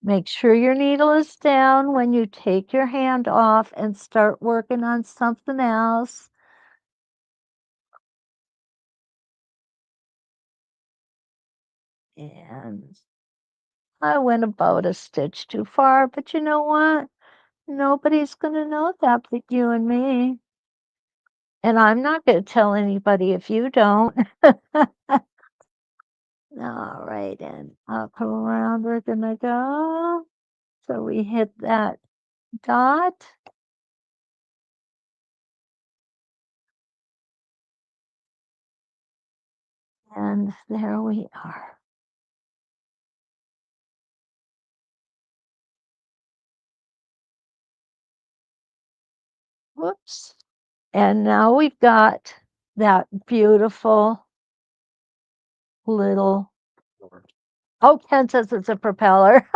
Make sure your needle is down when you take your hand off and start working on something else. And I went about a stitch too far, but you know what? Nobody's gonna know that but you and me. And I'm not gonna tell anybody if you don't. All right, and up around we're gonna go. So we hit that dot. And there we are. Whoops. And now we've got that beautiful little, oh, Ken says it's a propeller.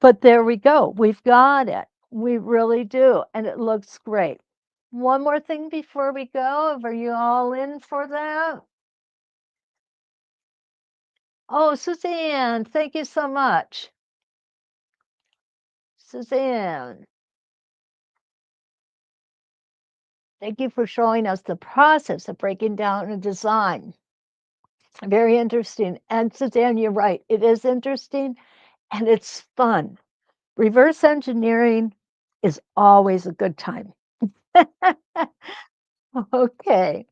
But there we go. We've got it. We really do. And it looks great. One more thing before we go. Are you all in for that? Oh, Suzanne, thank you so much. Suzanne, thank you for showing us the process of breaking down a design. Very interesting. And Suzanne, you're right. It is interesting and it's fun. Reverse engineering is always a good time. Okay.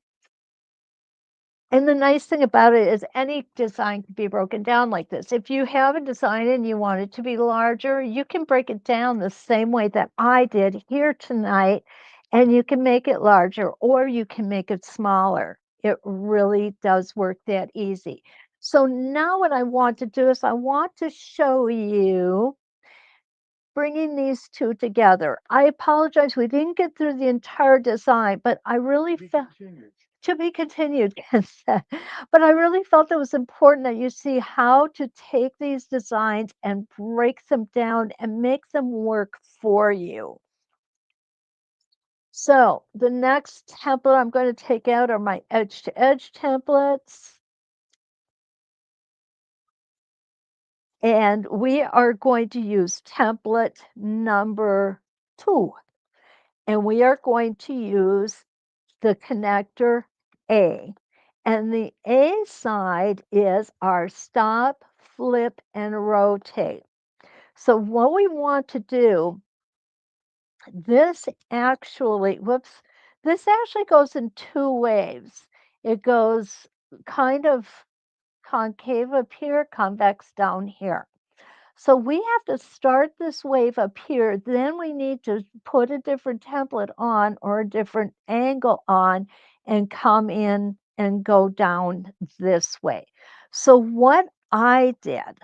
And the nice thing about it is any design can be broken down like this. If you have a design and you want it to be larger, you can break it down the same way that I did here tonight, and you can make it larger or you can make it smaller. It really does work that easy. So now what I want to do is I want to show you bringing these two together. I apologize, we didn't get through the entire design, but I really felt to be continued, Ken said. But I really felt it was important that you see how to take these designs and break them down and make them work for you. So the next template I'm going to take out are my edge to edge templates. And we are going to use template number 2. And we are going to use the connector A. And the A side is our stop, flip, and rotate. So what we want to do, this actually, whoops, this actually goes in 2 waves. It goes kind of concave up here, convex down here. So we have to start this wave up here, then we need to put a different template on or a different angle on and come in and go down this way. So what I did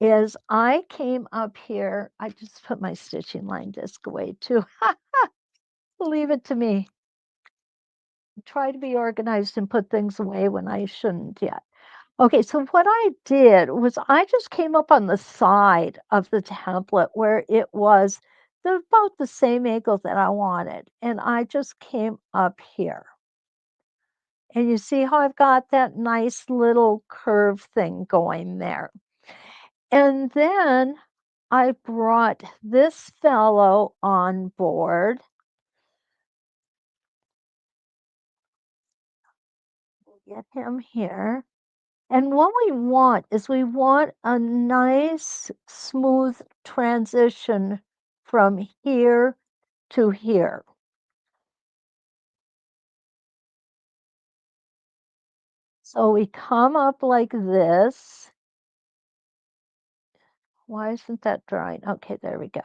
is I came up here, I just put my stitching line disc away too. Leave it to me. Try to be organized and put things away when I shouldn't yet. Okay, so what I did was I just came up on the side of the template where it was about the same angle that I wanted, and I just came up here. And you see how I've got that nice little curve thing going there. And then I brought this fellow on board. Get him here. And what we want is we want a nice, smooth transition from here to here. So we come up like this. Why isn't that drying? Okay, there we go.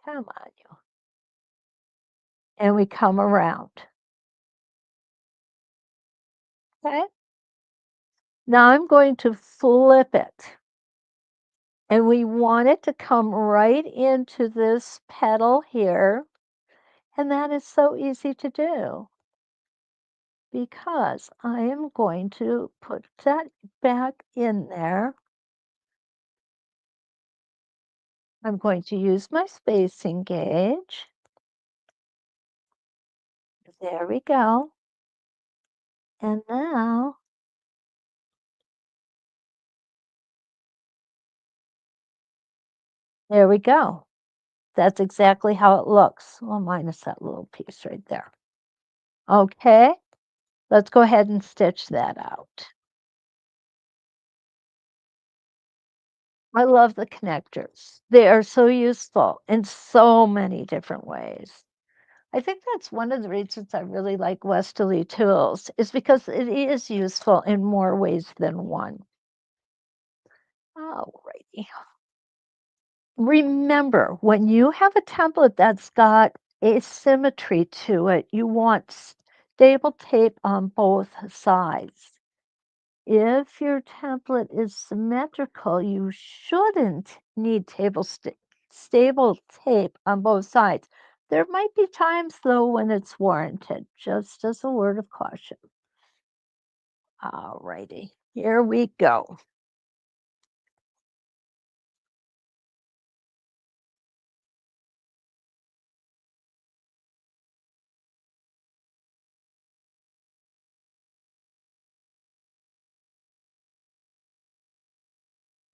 Come on, you. And we come around. Okay. Now I'm going to flip it. And we want it to come right into this petal here. And that is so easy to do because I am going to put that back in there. I'm going to use my spacing gauge. There we go. And now there we go. That's exactly how it looks. Well, minus that little piece right there. Okay, let's go ahead and stitch that out. I love the connectors. They are so useful in so many different ways. I think that's one of the reasons I really like Westerly tools is because it is useful in more ways than one. Alrighty. Remember, when you have a template that's got asymmetry to it, you want stable tape on both sides. If your template is symmetrical, you shouldn't need stable tape on both sides. There might be times, though, when it's warranted, just as a word of caution. All righty, here we go.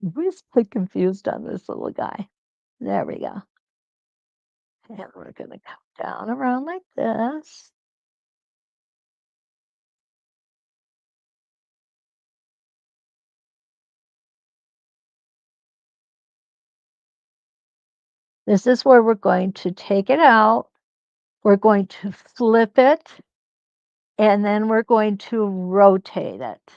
We're so confused on this little guy. There we go. And we're going to come down around like this. This is where we're going to take it out. We're going to flip it, and then we're going to rotate it.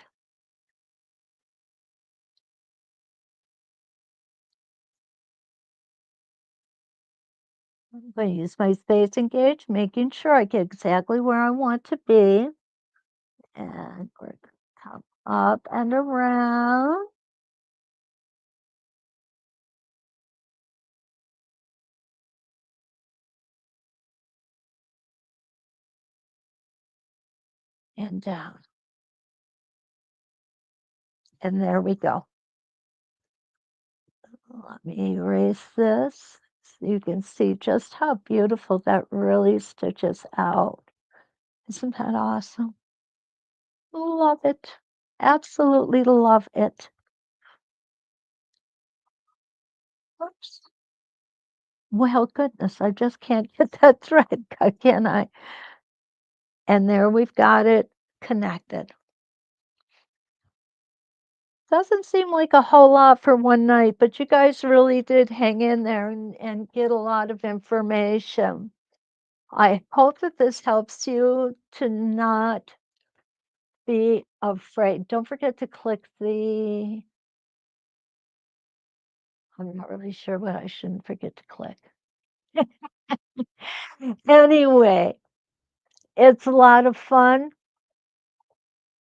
I'm going to use my spacing gauge, making sure I get exactly where I want to be. And we're going to come up and around. And down. And there we go. Let me erase this so you can see just how beautiful that really stitches out. Isn't that awesome? Love it. Absolutely love it. Oops. Well, goodness, I just can't get that thread, can I? And there we've got it connected. Doesn't seem like a whole lot for one night, but you guys really did hang in there and get a lot of information. I hope that this helps you to not be afraid. Don't forget to click the, I'm not really sure what I shouldn't forget to click. Anyway, it's a lot of fun.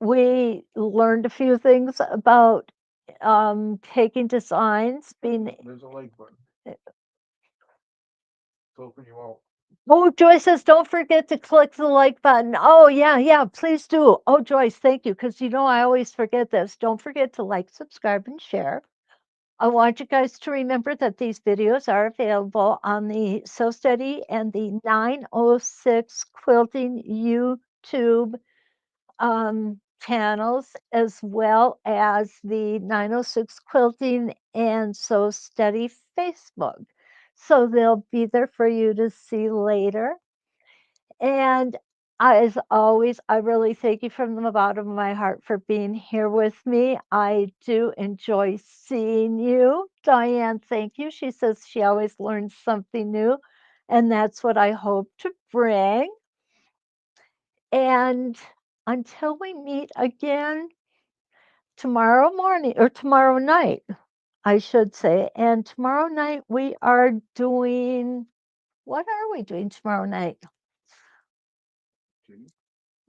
We learned a few things about taking designs, being There's a like button. eh, It's open you out. Oh, Joyce says, don't forget to click the like button. Oh, yeah, yeah, please do. Oh, Joyce, thank you. Because I always forget this. Don't forget to like, subscribe, and share. I want you guys to remember that these videos are available on the Sew Steady and the 906 Quilting YouTube channels as well as the 906 Quilting and Sew Steady Facebook. So they'll be there for you to see later. And as always, I really thank you from the bottom of my heart for being here with me. I do enjoy seeing you. Diane, thank you. She says she always learns something new, and that's what I hope to bring. And until we meet again tomorrow morning or tomorrow night, I should say. And tomorrow night we are doing, what are we doing tomorrow night?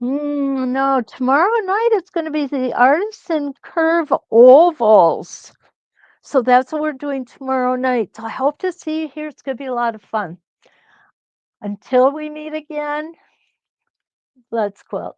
No, tomorrow night it's going to be the artisan curve ovals. So that's what we're doing tomorrow night. So I hope to see you here. It's going to be a lot of fun. Until we meet again, let's quilt.